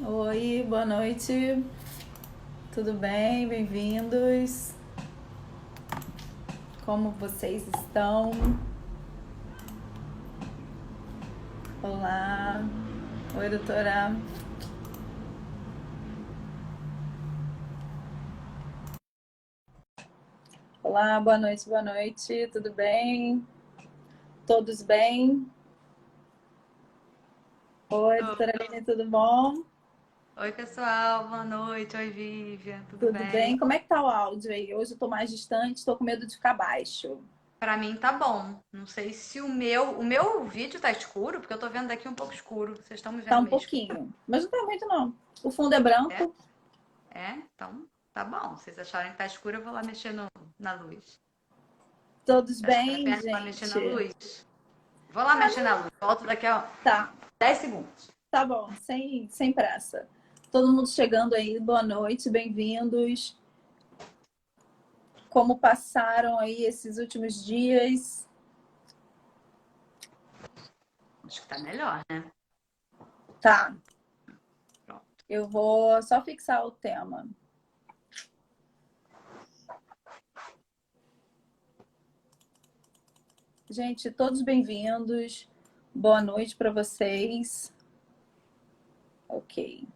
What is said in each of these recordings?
Oi, boa noite. Tudo bem? Bem-vindos. Como vocês estão? Olá. Oi, doutora. Olá, boa noite, boa noite. Tudo bem? Todos bem? Oi, doutora Aline, tudo bom? Oi, pessoal, boa noite. Oi, Vivian, tudo Tudo bem? bem? Como é que tá o áudio aí? Hoje eu tô mais distante, tô com medo de ficar baixo. Pra mim tá bom. Não sei se o meu vídeo tá escuro, porque eu tô vendo daqui um pouco escuro. Vocês estão me Tá vendo um meio escuro? pouquinho, mas não tá muito não. O fundo é É? branco. É? Então tá bom. Se vocês acharem que tá escuro, eu vou lá mexer na luz. Todos Acho que vale a bem, pena ir lá mexer na gente? luz. Vou lá mexer na luz. Volto daqui a Tá. 10 segundos. Tá bom, sem pressa. Todo mundo chegando aí, boa noite, bem-vindos. Como passaram aí esses últimos dias? Acho que tá melhor, né? Tá, Pronto. eu vou só fixar o tema. Gente, todos bem-vindos. Boa noite para vocês. Ok.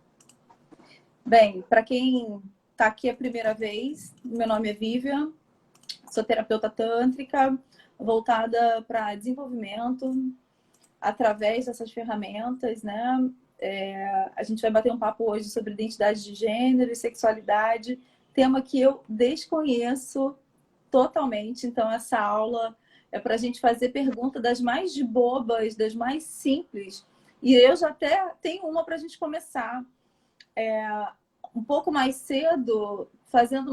Bem, para quem está aqui a primeira vez, meu nome é Vivian, sou terapeuta tântrica, voltada para desenvolvimento através dessas ferramentas, né? A gente vai bater um papo hoje sobre identidade de gênero e sexualidade, tema que eu desconheço totalmente. Então, essa aula é para a gente fazer perguntas das mais de bobas, das mais simples. E eu já até tenho uma para a gente começar um pouco mais cedo, fazendo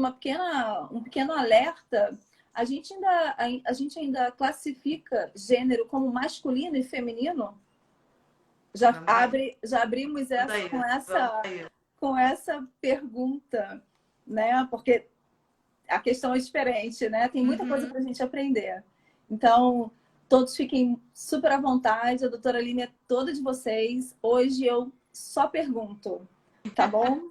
um pequeno alerta. A gente ainda classifica gênero como masculino e feminino? Vamos aí. Já abrimos Vamos essa, aí. com Vamos essa aí. com essa pergunta, né? Porque a questão é diferente, né? Tem muita coisa Uhum. para a gente aprender. Então, todos fiquem super à vontade. A doutora Aline é toda de vocês. Hoje eu só pergunto, tá bom?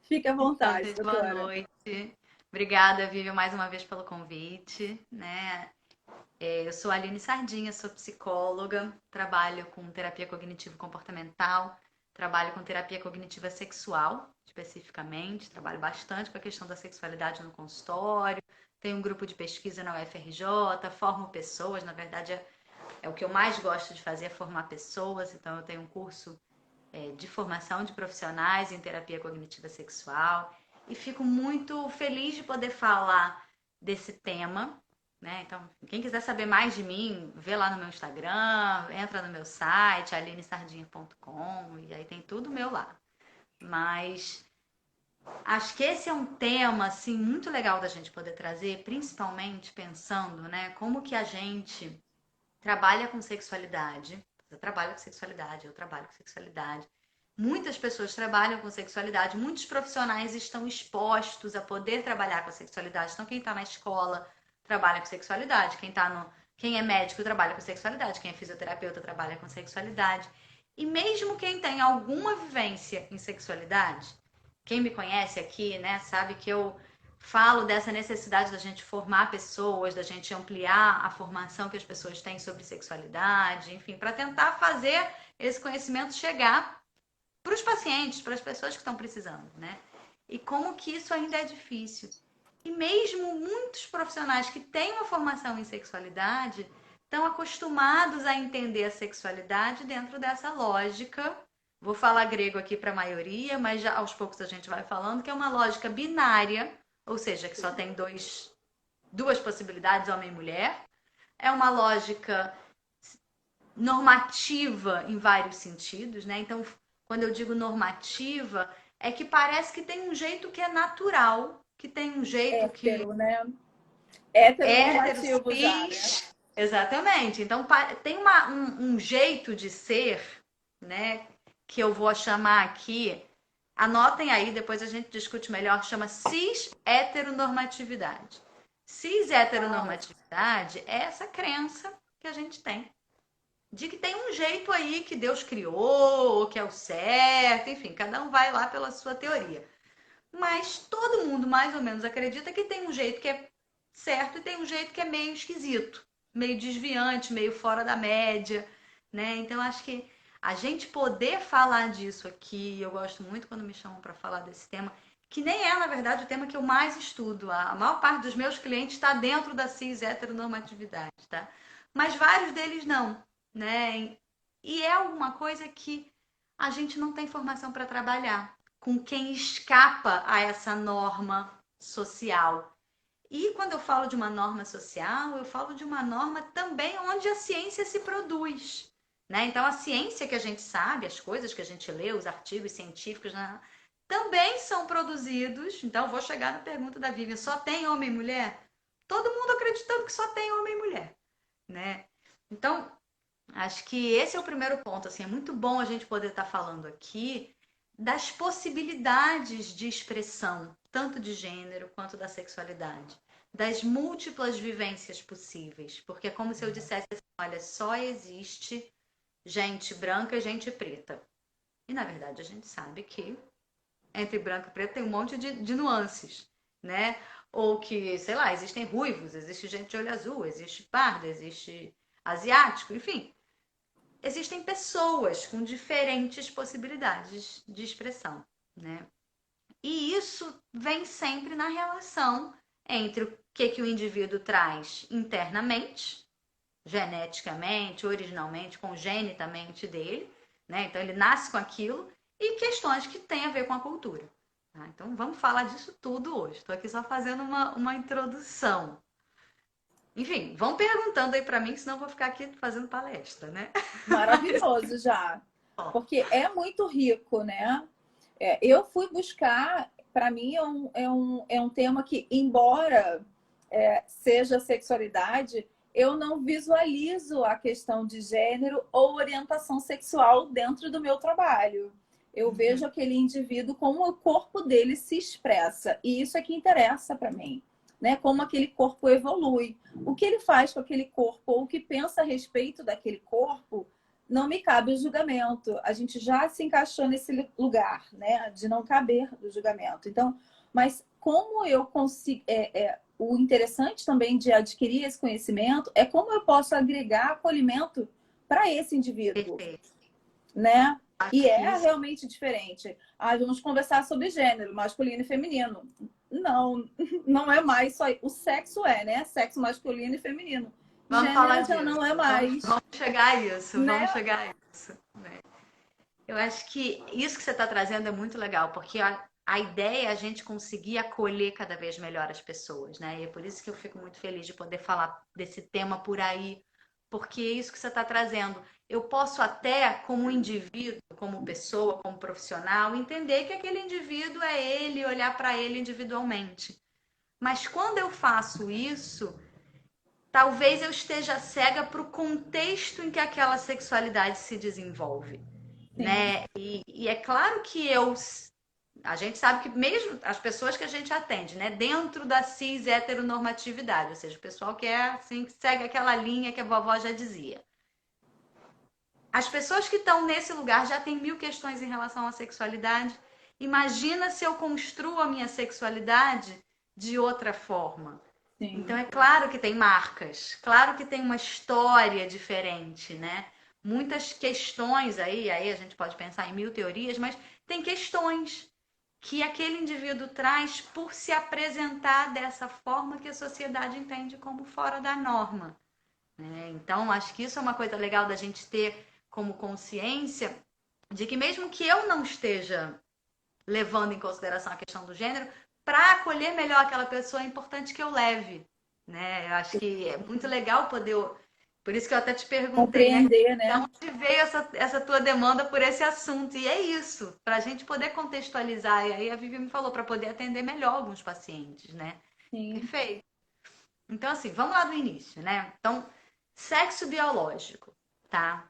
Fique à Então, vontade, gente, boa doutora. noite. Obrigada, Vivian, mais uma vez pelo convite, né? Eu sou a Aline Sardinha, sou psicóloga, trabalho com terapia cognitivo-comportamental, trabalho com terapia cognitiva sexual, especificamente, trabalho bastante com a questão da sexualidade no consultório, tenho um grupo de pesquisa na UFRJ, formo pessoas, na verdade é o que eu mais gosto de fazer, é formar pessoas, então eu tenho um curso de formação de profissionais em terapia cognitiva sexual e fico muito feliz de poder falar desse tema, né? Então, quem quiser saber mais de mim, vê lá no meu Instagram, entra no meu site, alinesardinha.com, e aí tem tudo meu lá. Mas acho que esse é um tema assim muito legal da gente poder trazer, principalmente pensando, né, como que a gente trabalha com sexualidade. Você trabalha com sexualidade, eu trabalho com sexualidade. Muitas pessoas trabalham com sexualidade, muitos profissionais estão expostos a poder trabalhar com a sexualidade. Então, quem está na escola trabalha com sexualidade, quem é médico trabalha com sexualidade, quem é fisioterapeuta trabalha com sexualidade. E mesmo quem tem alguma vivência em sexualidade, quem me conhece aqui, né, sabe que eu falo dessa necessidade da gente formar pessoas, da gente ampliar a formação que as pessoas têm sobre sexualidade, enfim, para tentar fazer esse conhecimento chegar para os pacientes, para as pessoas que estão precisando, né? E como que isso ainda é difícil. E mesmo muitos profissionais que têm uma formação em sexualidade estão acostumados a entender a sexualidade dentro dessa lógica. Vou falar grego aqui para a maioria, mas já aos poucos a gente vai falando que é uma lógica binária, ou seja, que só tem duas possibilidades, homem e mulher. É uma lógica normativa em vários sentidos, né? Então, quando eu digo normativa, é que parece que tem um jeito que é natural, que tem um jeito que Hétero, né? é hétero, Heteronormativo já, né? cis. Exatamente. Então, tem um jeito de ser, né? Que eu vou chamar aqui. Anotem aí, depois a gente discute melhor. Chama cis heteronormatividade. Cis Uau. heteronormatividade é essa crença que a gente tem de que tem um jeito aí que Deus criou, que é o certo, enfim, cada um vai lá pela sua teoria. Mas todo mundo mais ou menos acredita que tem um jeito que é certo e tem um jeito que é meio esquisito, meio desviante, meio fora da média, né? Então acho que a gente poder falar disso aqui, eu gosto muito quando me chamam para falar desse tema, que nem é, na verdade, o tema que eu mais estudo. A maior parte dos meus clientes está dentro da cis heteronormatividade, tá? Mas vários deles não, né? E é alguma coisa que a gente não tem formação para trabalhar com quem escapa a essa norma social. E quando eu falo de uma norma social, eu falo de uma norma também onde a ciência se produz. Né? Então, a ciência que a gente sabe, as coisas que a gente lê, os artigos científicos, né, também são produzidos. Então, vou chegar na pergunta da Vivian: só tem homem e mulher? Todo mundo acreditando que só tem homem e mulher. Né? Então, acho que esse é o primeiro ponto. Assim, é muito bom a gente poder estar falando aqui das possibilidades de expressão, tanto de gênero quanto da sexualidade, das múltiplas vivências possíveis, porque é como se eu dissesse assim, olha, só existe gente branca e gente preta. E na verdade a gente sabe que entre branco e preto tem um monte de nuances, né? Ou que, sei lá, existem ruivos, existe gente de olho azul, existe pardo, existe asiático, enfim. Existem pessoas com diferentes possibilidades de expressão, né? E isso vem sempre na relação entre o que o indivíduo traz internamente, geneticamente, originalmente, congenitamente dele, né? Então ele nasce com aquilo, e questões que têm a ver com a cultura. Tá? Então vamos falar disso tudo hoje. Estou aqui só fazendo uma introdução. Enfim, vão perguntando aí para mim, senão eu vou ficar aqui fazendo palestra, né? Maravilhoso já. Porque é muito rico, né? Eu fui buscar, para mim, é um tema que, embora seja sexualidade, eu não visualizo a questão de gênero ou orientação sexual dentro do meu trabalho. Eu vejo aquele indivíduo como o corpo dele se expressa. E isso é que interessa para mim. Né? Como aquele corpo evolui. O que ele faz com aquele corpo ou o que pensa a respeito daquele corpo não me cabe o julgamento. A gente já se encaixou nesse lugar, né? De não caber do julgamento. Então, mas como eu consigo... o interessante também de adquirir esse conhecimento é como eu posso agregar acolhimento para esse indivíduo, né? E é realmente diferente. Vamos conversar sobre gênero, masculino e feminino. Não, não é mais só. O sexo né? Sexo masculino e feminino. Vamos Gênero falar já disso. não é mais. Vamos chegar a isso, Né? vamos chegar a isso. Né? Eu acho que isso que você está trazendo é muito legal, porque a ideia é a gente conseguir acolher cada vez melhor as pessoas, né? E é por isso que eu fico muito feliz de poder falar desse tema por aí, porque é isso que você está trazendo. Eu posso até, como indivíduo, como pessoa, como profissional, entender que aquele indivíduo é ele, olhar para ele individualmente. Mas quando eu faço isso, talvez eu esteja cega para o contexto em que aquela sexualidade se desenvolve, né? E é claro que a gente sabe que mesmo as pessoas que a gente atende, né, dentro da cis heteronormatividade, ou seja, o pessoal que é assim, que segue aquela linha que a vovó já dizia. As pessoas que estão nesse lugar já têm mil questões em relação à sexualidade. Imagina se eu construo a minha sexualidade de outra forma. Sim. Então é claro que tem marcas, claro que tem uma história diferente, né? Muitas questões aí a gente pode pensar em mil teorias, mas tem questões que aquele indivíduo traz por se apresentar dessa forma que a sociedade entende como fora da norma. Né? Então, acho que isso é uma coisa legal da gente ter como consciência de que mesmo que eu não esteja levando em consideração a questão do gênero, para acolher melhor aquela pessoa é importante que eu leve. Né? Eu acho que é muito legal poder. Por isso que eu até te perguntei, Compreender, né? né? De onde veio essa tua demanda por esse assunto? E é isso, para a gente poder contextualizar. E aí a Vivi me falou, para poder atender melhor alguns pacientes, né? Sim. Perfeito. Então, assim, vamos lá do início, né? Então, sexo biológico, tá?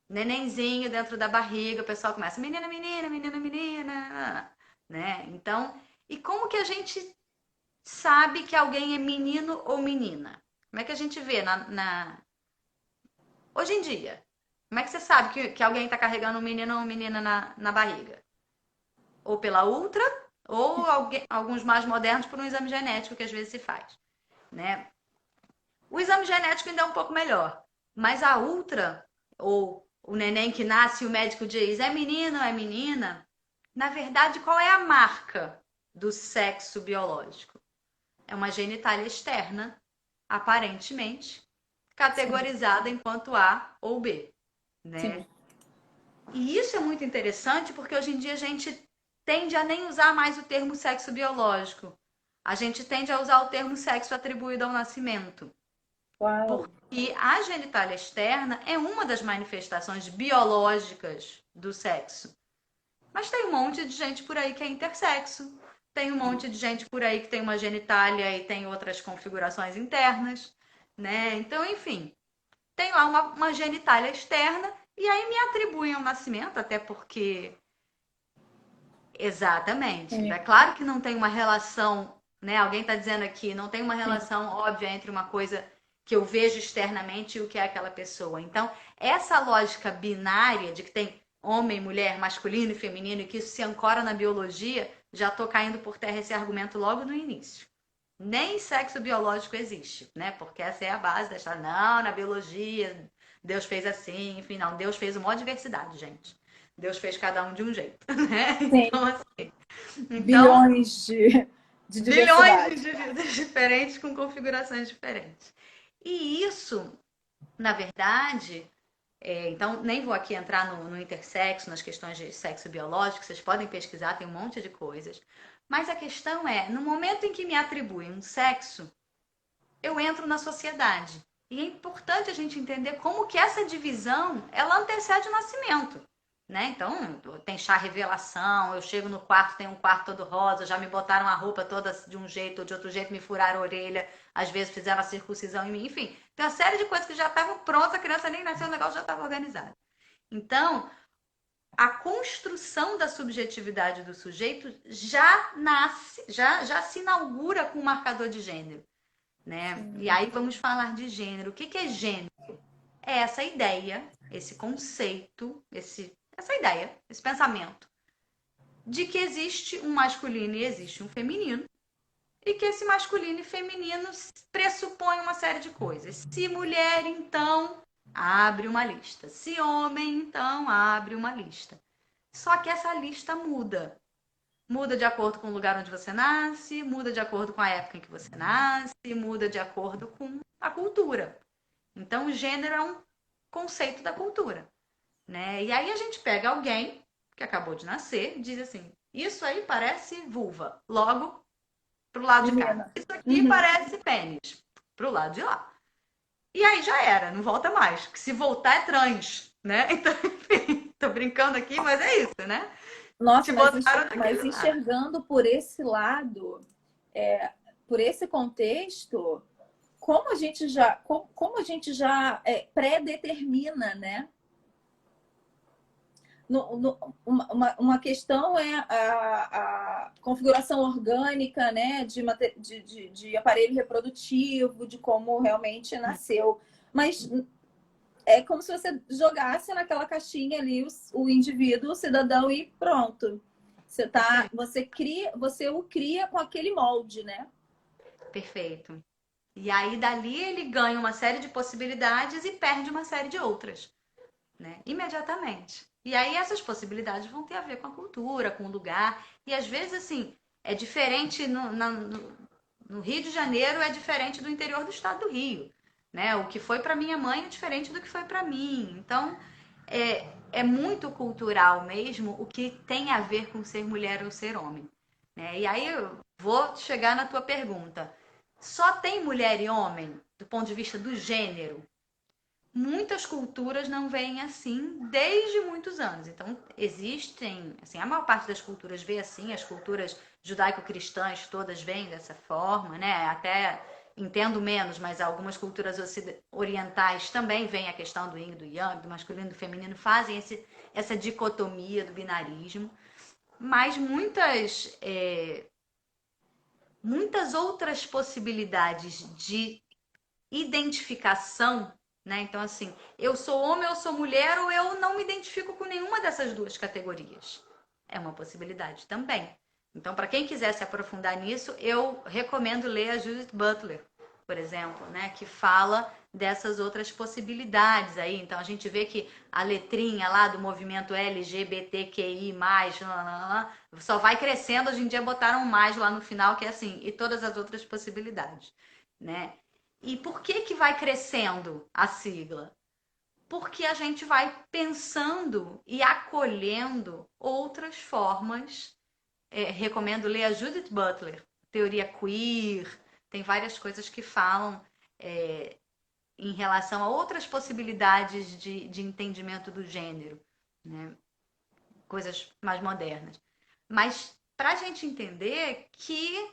Nenenzinho dentro da barriga, o pessoal começa menina, menina, menina, menina, né? Então, e como que a gente sabe que alguém é menino ou menina? Como é que a gente vê hoje em dia? Como é que você sabe que alguém está carregando um menino ou uma menina na barriga? Ou pela ultra, ou alguns mais modernos por um exame genético que às vezes se faz, né? O exame genético ainda é um pouco melhor, mas a ultra, ou o neném que nasce e o médico diz é menino ou é menina, na verdade, qual é a marca do sexo biológico? É uma genitália externa, aparentemente, categorizada enquanto A ou B, né? Sim. E isso é muito interessante porque hoje em dia a gente tende a nem usar mais o termo sexo biológico. A gente tende a usar o termo sexo atribuído ao nascimento. Uau. Porque a genitália externa é uma das manifestações biológicas do sexo. Mas tem um monte de gente por aí que é intersexo. Tem um monte de gente por aí que tem uma genitália e tem outras configurações internas, né? Então, enfim, tem lá uma genitália externa e aí me atribuem ao nascimento, até porque. Exatamente. Sim, É claro que não tem uma relação, né? Alguém está dizendo aqui, não tem uma sim. relação óbvia entre uma coisa que eu vejo externamente e o que é aquela pessoa. Então, essa lógica binária de que tem homem, mulher, masculino e feminino e que isso se ancora na biologia, já estou caindo por terra esse argumento logo no início. Nem sexo biológico existe, né? Porque essa é a base da história. Não, na biologia, Deus fez assim, enfim, não. Deus fez uma diversidade, gente. Deus fez cada um de um jeito, né? Sim. Então, assim, então Bilhões de bilhões de diversidade. indivíduos diferentes com configurações diferentes. E isso, na verdade, então nem vou aqui entrar no intersexo, nas questões de sexo biológico, vocês podem pesquisar, tem um monte de coisas. Mas a questão é, no momento em que me atribuem um sexo, eu entro na sociedade. E é importante a gente entender como que essa divisão, ela antecede o nascimento. Né? Então, tem chá revelação, eu chego no quarto, tem um quarto todo rosa, já me botaram a roupa toda de um jeito ou de outro jeito, me furaram a orelha, às vezes fizeram a circuncisão em mim, enfim. Tem uma série de coisas que já estavam prontas, a criança nem nasceu, o negócio já estava organizado. Então, a construção da subjetividade do sujeito já nasce, já se inaugura com o marcador de gênero. Né? E Sim. aí vamos falar de gênero. O que é gênero? É essa ideia, esse conceito, essa ideia, esse pensamento de que existe um masculino e existe um feminino e que esse masculino e feminino pressupõe uma série de coisas. Se mulher, então abre uma lista. Se homem, então abre uma lista. Só que essa lista muda. Muda de acordo com o lugar onde você nasce, muda de acordo com a época em que você nasce, muda de acordo com a cultura. Então, o gênero é um conceito da cultura, né? E aí a gente pega alguém que acabou de nascer e diz assim: isso aí parece vulva, logo pro lado de cá. Menina. Isso aqui Uhum. parece pênis, pro lado de lá. E aí já era, não volta mais. Que se voltar é trans, né? Então, enfim, tô brincando aqui, mas é isso, né? Nossa, Te botaram mas naquele lado. enxergando por esse lado, por esse contexto, como a gente já pré-determina, né? Uma questão é a configuração orgânica, né, de aparelho reprodutivo, de como realmente nasceu. Mas é como se você jogasse naquela caixinha ali o indivíduo, o cidadão e pronto. Você o cria com aquele molde, né? Perfeito. E aí dali ele ganha uma série de possibilidades e perde uma série de outras, né? Imediatamente. E aí essas possibilidades vão ter a ver com a cultura, com o lugar. E às vezes, assim, é diferente no Rio de Janeiro, é diferente do interior do estado do Rio. Né? O que foi para minha mãe é diferente do que foi para mim. Então, é muito cultural mesmo o que tem a ver com ser mulher ou ser homem. Né? E aí eu vou chegar na tua pergunta. Só tem mulher e homem do ponto de vista do gênero? Muitas culturas não veem assim desde muitos anos. Então, existem, assim, a maior parte das culturas vê assim, as culturas judaico-cristãs todas veem dessa forma, né? Até entendo menos, mas algumas culturas orientais também veem a questão do yin, do yang, do masculino e do feminino, fazem essa dicotomia do binarismo. Mas muitas outras possibilidades de identificação, né? Então, assim, eu sou homem, eu sou mulher, ou eu não me identifico com nenhuma dessas duas categorias. É uma possibilidade também. Então, para quem quiser se aprofundar nisso, eu recomendo ler a Judith Butler, por exemplo, né? Que fala dessas outras possibilidades aí. Então, a gente vê que a letrinha lá do movimento LGBTQI+, só vai crescendo. Hoje em dia botaram mais lá no final, que é assim, e todas as outras possibilidades, né? E por que que vai crescendo a sigla? Porque a gente vai pensando e acolhendo outras formas. Recomendo ler a Judith Butler, Teoria Queer, tem várias coisas que falam em relação a outras possibilidades de entendimento do gênero, né? Coisas mais modernas. Mas para a gente entender que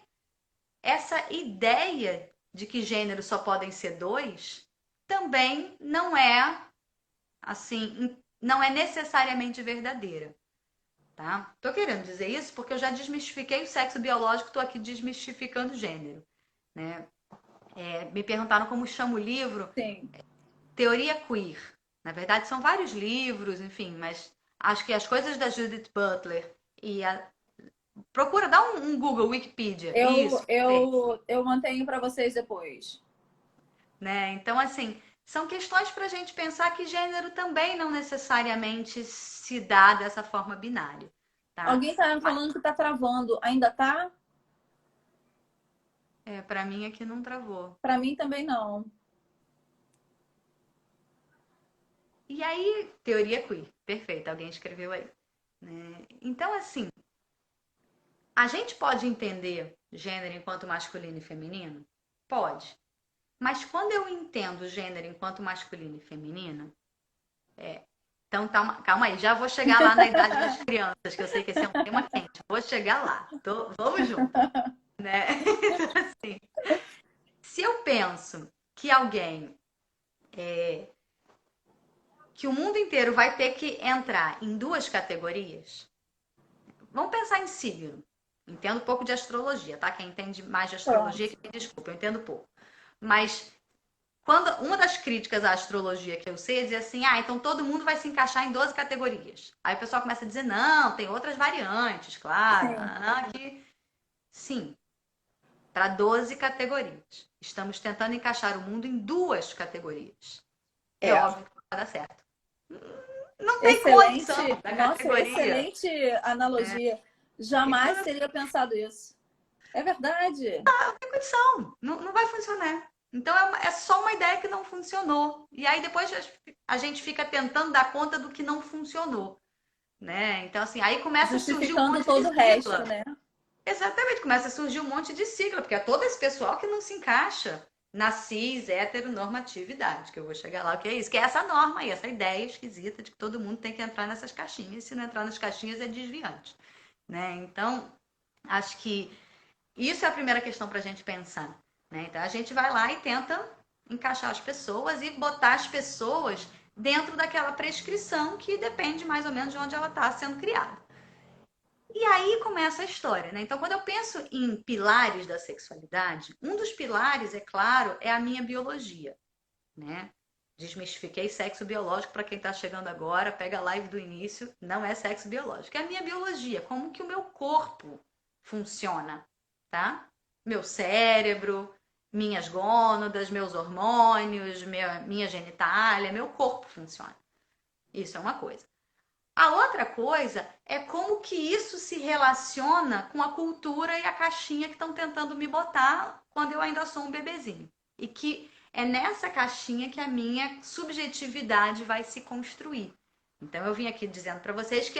essa ideia de que gêneros só podem ser dois também não é assim, não é necessariamente verdadeira, tá? Tô querendo dizer isso porque eu já desmistifiquei o sexo biológico, tô aqui desmistificando o gênero, né? Me perguntaram como chama o livro. Sim. Teoria Queer. Na verdade, são vários livros, enfim, mas acho que as coisas da Judith Butler e a... Procura, dá um Google, Wikipedia. Eu, Isso, eu, eu mantenho para vocês depois. né? Então, assim, são questões para a gente pensar que gênero também não necessariamente se dá dessa forma binária, tá? Alguém tá Mas, falando que tá travando. Ainda tá? para mim aqui não travou. Para mim também não. E aí, teoria queer. Perfeito, alguém escreveu aí. Né? Então, assim, a gente pode entender gênero enquanto masculino e feminino? Pode. Mas quando eu entendo gênero enquanto masculino e feminino, então calma aí, já vou chegar lá na idade das crianças, que eu sei que esse é um tema quente. Vou chegar lá. Vamos junto, né? Assim, se eu penso que que o mundo inteiro vai ter que entrar em duas categorias, vamos pensar em signo. Entendo pouco de astrologia, tá? Quem entende mais de astrologia, Pronto. que me desculpa, eu entendo pouco. Mas quando uma das críticas à astrologia que eu sei é dizer assim, então todo mundo vai se encaixar em 12 categorias. Aí o pessoal começa a dizer, não, tem outras variantes, claro. Sim. Que... Sim, para 12 categorias. Estamos tentando encaixar o mundo em duas categorias. É É. óbvio que não vai dar certo. Não tem condição Excelente. da Nossa, categoria. excelente analogia. Então, Jamais teria pensado isso. É verdade. não tem condição. Não vai funcionar. Então é só uma ideia que não funcionou. E aí depois a gente fica tentando dar conta do que não funcionou, né? Então assim, aí começa a surgir um Justificando monte de todo o resto, sigla. né? Exatamente, começa a surgir um monte de sigla, porque é todo esse pessoal que não se encaixa na cis heteronormatividade, que eu vou chegar lá, o que é isso? Que é essa norma aí, essa ideia esquisita de que todo mundo tem que entrar nessas caixinhas, e se não entrar nas caixinhas é desviante, né? Então, acho que isso é a primeira questão para a gente pensar, né? Então a gente vai lá e tenta encaixar as pessoas e botar as pessoas dentro daquela prescrição que depende mais ou menos de onde ela está sendo criada. E aí começa a história, né? Então, quando eu penso em pilares da sexualidade, um dos pilares, é claro, é a minha biologia, né? Desmistifiquei sexo biológico para quem está chegando agora, pega a live do início, não é sexo biológico, é a minha biologia, como que o meu corpo funciona, tá? Meu cérebro, minhas gônadas, meus hormônios, minha genitália, meu corpo funciona. Isso é uma coisa. A outra coisa é como que isso se relaciona com a cultura e a caixinha que estão tentando me botar quando eu ainda sou um bebezinho. E que é nessa caixinha que a minha subjetividade vai se construir. Então eu vim aqui dizendo para vocês que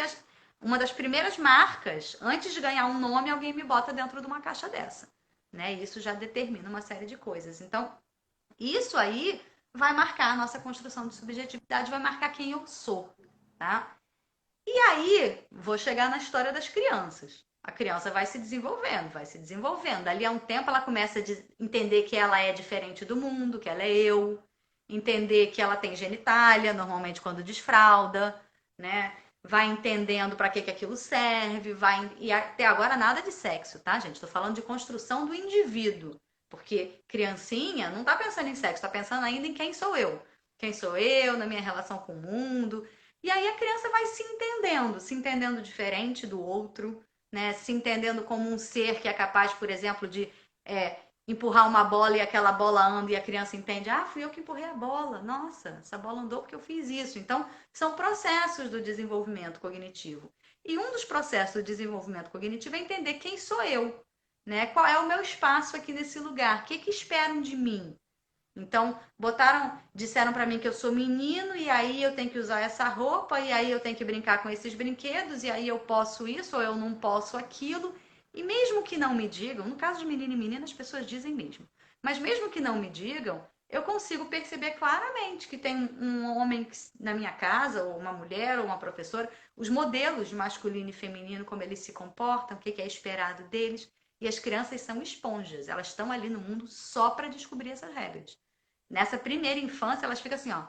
uma das primeiras marcas, antes de ganhar um nome, alguém me bota dentro de uma caixa dessa, né? Isso já determina uma série de coisas. Então, isso aí vai marcar a nossa construção de subjetividade, vai marcar quem eu sou, tá? E aí, vou chegar na história das crianças. A criança vai se desenvolvendo, vai se desenvolvendo. Dali a um tempo ela começa a entender que ela é diferente do mundo, que ela é eu, entender que ela tem genitália, normalmente quando desfralda, né? Vai entendendo para que aquilo serve, e até agora nada de sexo, tá, gente? Estou falando de construção do indivíduo, porque criancinha não está pensando em sexo, está pensando ainda em quem sou eu. Quem sou eu na minha relação com o mundo? E aí a criança vai se entendendo diferente do outro, né? Se entendendo como um ser que é capaz, por exemplo, de empurrar uma bola e aquela bola anda e a criança entende, ah, fui eu que empurrei a bola. Nossa, essa bola andou porque eu fiz isso. Então, são processos do desenvolvimento cognitivo. E um dos processos do desenvolvimento cognitivo é entender quem sou eu, né? Qual é o meu espaço aqui nesse lugar? O que que esperam de mim? Então, disseram para mim que eu sou menino e aí eu tenho que usar essa roupa e aí eu tenho que brincar com esses brinquedos e aí eu posso isso ou eu não posso aquilo. E mesmo que não me digam, no caso de menino e menina, as pessoas dizem mesmo. Mas mesmo que não me digam, eu consigo perceber claramente que tem um homem na minha casa, ou uma mulher, ou uma professora, os modelos de masculino e feminino, como eles se comportam, o que é esperado deles. E as crianças são esponjas, elas estão ali no mundo só para descobrir essas regras. Nessa primeira infância, elas ficam assim, ó,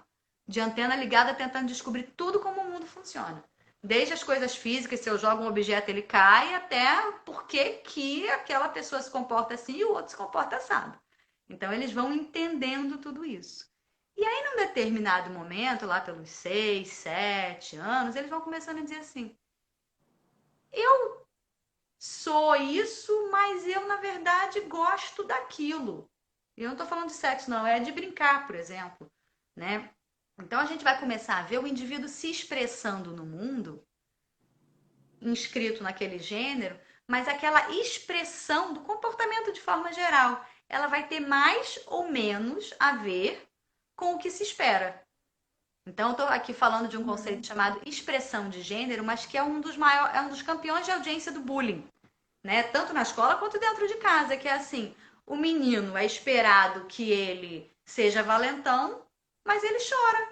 de antena ligada, tentando descobrir tudo como o mundo funciona. Desde as coisas físicas, se eu jogo um objeto, ele cai, até por que aquela pessoa se comporta assim e o outro se comporta assado. Então, eles vão entendendo tudo isso. E aí, num determinado momento, lá pelos 6, 7 anos, eles vão começando a dizer assim, eu sou isso, mas eu, na verdade, gosto daquilo. E eu não estou falando de sexo, não, é de brincar, por exemplo, né? Então a gente vai começar a ver o indivíduo se expressando no mundo, inscrito naquele gênero, mas aquela expressão do comportamento de forma geral, ela vai ter mais ou menos a ver com o que se espera. Então, eu estou aqui falando de um conceito chamado expressão de gênero, mas que é um dos maiores, é um dos campeões de audiência do bullying, né? Tanto na escola quanto dentro de casa, que é assim, o menino é esperado que ele seja valentão, mas ele chora.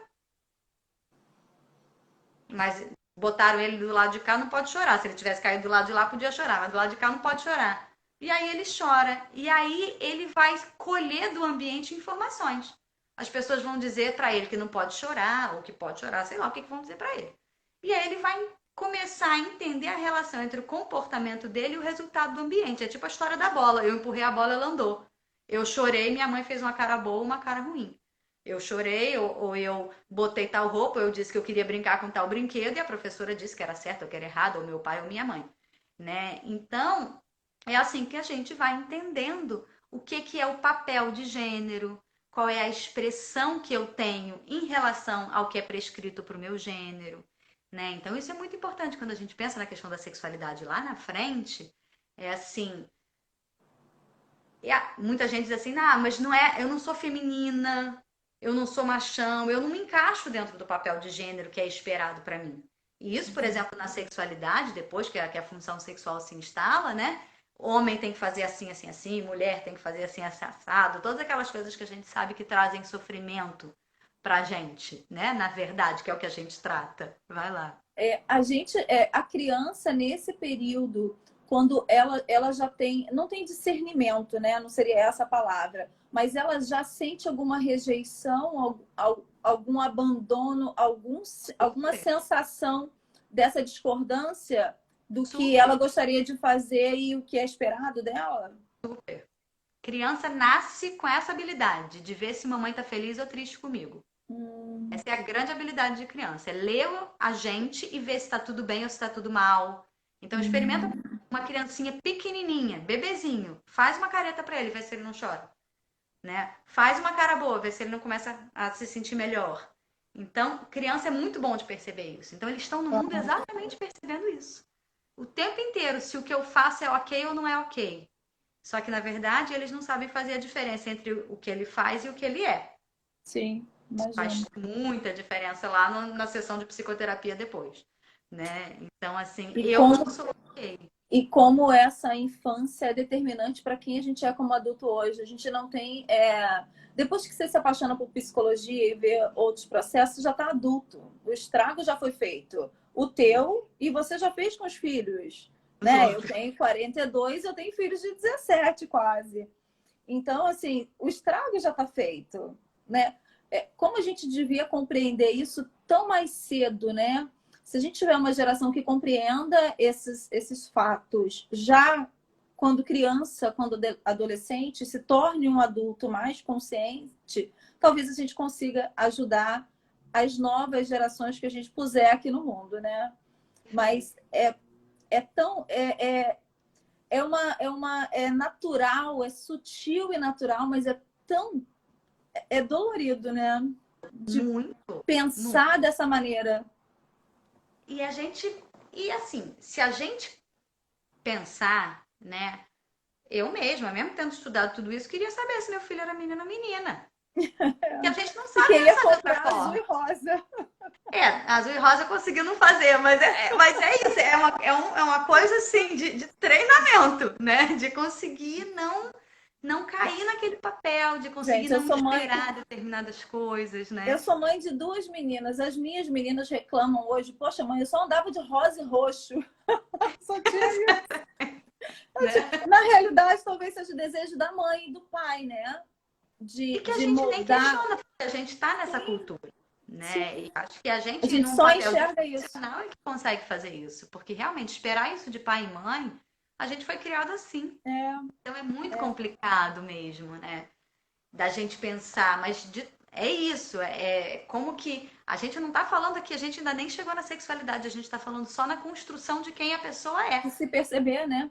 Mas botaram ele do lado de cá, não pode chorar. Se ele tivesse caído do lado de lá, podia chorar, mas do lado de cá não pode chorar. E aí ele chora. E aí ele vai colher do ambiente informações. As pessoas vão dizer para ele que não pode chorar, ou que pode chorar, sei lá o que vão dizer para ele. E aí ele vai começar a entender a relação entre o comportamento dele e o resultado do ambiente. É tipo a história da bola. Eu empurrei a bola, ela andou. Eu chorei, minha mãe fez uma cara boa, uma cara ruim. Eu chorei, ou eu botei tal roupa, ou eu disse que eu queria brincar com tal brinquedo, e a professora disse que era certo ou que era errado, ou meu pai ou minha mãe, né? Então, é assim que a gente vai entendendo o que é o papel de gênero, qual é a expressão que eu tenho em relação ao que é prescrito para o meu gênero, né? Então, isso é muito importante quando a gente pensa na questão da sexualidade lá na frente, é assim, muita gente diz assim, ah, mas não é, eu não sou feminina, eu não sou machão, eu não me encaixo dentro do papel de gênero que é esperado para mim. E isso, por exemplo, na sexualidade, depois que a função sexual se instala, né? Homem tem que fazer assim, assim, assim, mulher tem que fazer assim, assado, todas aquelas coisas que a gente sabe que trazem sofrimento pra gente, né? Na verdade, que é o que a gente trata. Vai lá. A criança nesse período, quando ela já tem, não tem discernimento, né? Não seria essa a palavra, mas ela já sente alguma rejeição, algum abandono, alguma sensação dessa discordância do que ela gostaria de fazer e o que é esperado dela? Super. Criança nasce com essa habilidade de ver se mamãe tá feliz ou triste comigo. Essa é a grande habilidade de criança, é ler a gente e ver se está tudo bem ou se está tudo mal. Então experimenta uma criancinha pequenininha, bebezinho, faz uma careta para ele, vê se ele não chora, né? Faz uma cara boa, vê se ele não começa a se sentir melhor. Então, criança é muito bom de perceber isso. Então eles estão no mundo exatamente percebendo isso. O tempo inteiro, se o que eu faço é ok ou não é ok. Só que na verdade eles não sabem fazer a diferença entre o que ele faz e o que ele é. Sim. Faz Imagino. muita diferença lá na sessão de psicoterapia depois, né? Então, assim, E eu como, não sou ok. e como essa infância é determinante para quem a gente é como adulto hoje. A gente não tem. Depois que você se apaixona por psicologia e vê outros processos, já está adulto. O estrago já foi feito. O teu, e você já fez com os filhos. Né? Eu tenho 42, eu tenho filhos de 17 quase. Então, assim, o estrago já está feito. Né? Como a gente devia compreender isso tão mais cedo, né? Se a gente tiver uma geração que compreenda esses fatos já quando criança, quando adolescente, se torne um adulto mais consciente, talvez a gente consiga ajudar as novas gerações que a gente puser aqui no mundo, né? Mas é natural, é sutil e natural, mas é dolorido, né? De Muito, pensar muito. dessa maneira. E assim, se a gente pensar, né? Eu mesma, mesmo tendo estudado tudo isso, queria saber se meu filho era menino ou menina. Porque a gente não E sabe queria pensar de outra comprar azul forma. e rosa. Azul e rosa conseguiu não fazer, mas é isso, é uma coisa assim de treinamento, né? De conseguir não cair naquele papel, de conseguir Gente, eu não sou mãe. esperar determinadas coisas, Eu né? sou mãe de 2 meninas. As minhas meninas reclamam hoje. Poxa, mãe, eu só andava de rosa e roxo. Só tinha isso. Né? Na realidade, talvez seja o desejo da mãe e do pai, né? E que a De gente nem moldar. questiona, porque a gente está nessa Sim, cultura, né? sim. E acho que a A gente, gente num só papel de enxerga isso. profissional, é que consegue fazer isso, porque realmente esperar isso de pai e mãe, a gente foi criado assim. É, Então é muito é. complicado mesmo, né? Da gente pensar, é isso, como que a gente não está falando aqui, a gente ainda nem chegou na sexualidade, a gente está falando só na construção de quem a pessoa De é. se perceber, né?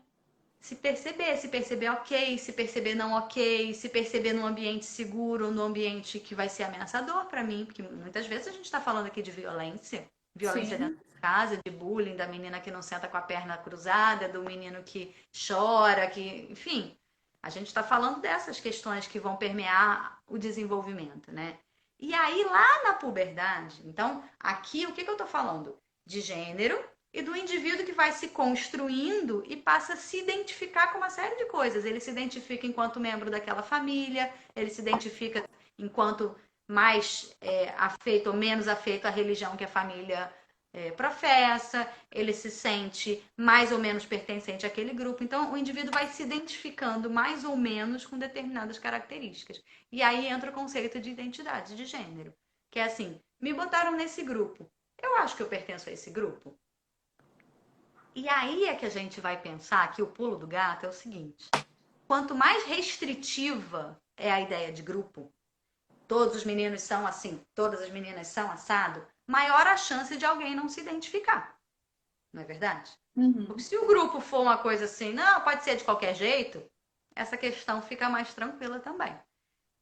Se perceber ok, se perceber não ok, se perceber num ambiente seguro, num ambiente que vai ser ameaçador para mim, porque muitas vezes a gente está falando aqui de violência dentro Sim. de casa, de bullying, da menina que não senta com a perna cruzada, do menino que chora, que, enfim, a gente está falando dessas questões que vão permear o desenvolvimento, né? E aí lá na puberdade, então aqui o que eu estou falando? De gênero, e do indivíduo que vai se construindo e passa a se identificar com uma série de coisas. Ele se identifica enquanto membro daquela família, ele se identifica enquanto mais afeito ou menos afeito à religião que a família professa, ele se sente mais ou menos pertencente àquele grupo. Então, o indivíduo vai se identificando mais ou menos com determinadas características. E aí entra o conceito de identidade de gênero, que é assim: me botaram nesse grupo. Eu acho que eu pertenço a esse grupo. E aí é que a gente vai pensar que o pulo do gato é o seguinte: quanto mais restritiva é a ideia de grupo, todos os meninos são assim, todas as meninas são assado, maior a chance de alguém não se identificar. Não é verdade? Porque Uhum. se o grupo for uma coisa assim, não, pode ser de qualquer jeito, essa questão fica mais tranquila também.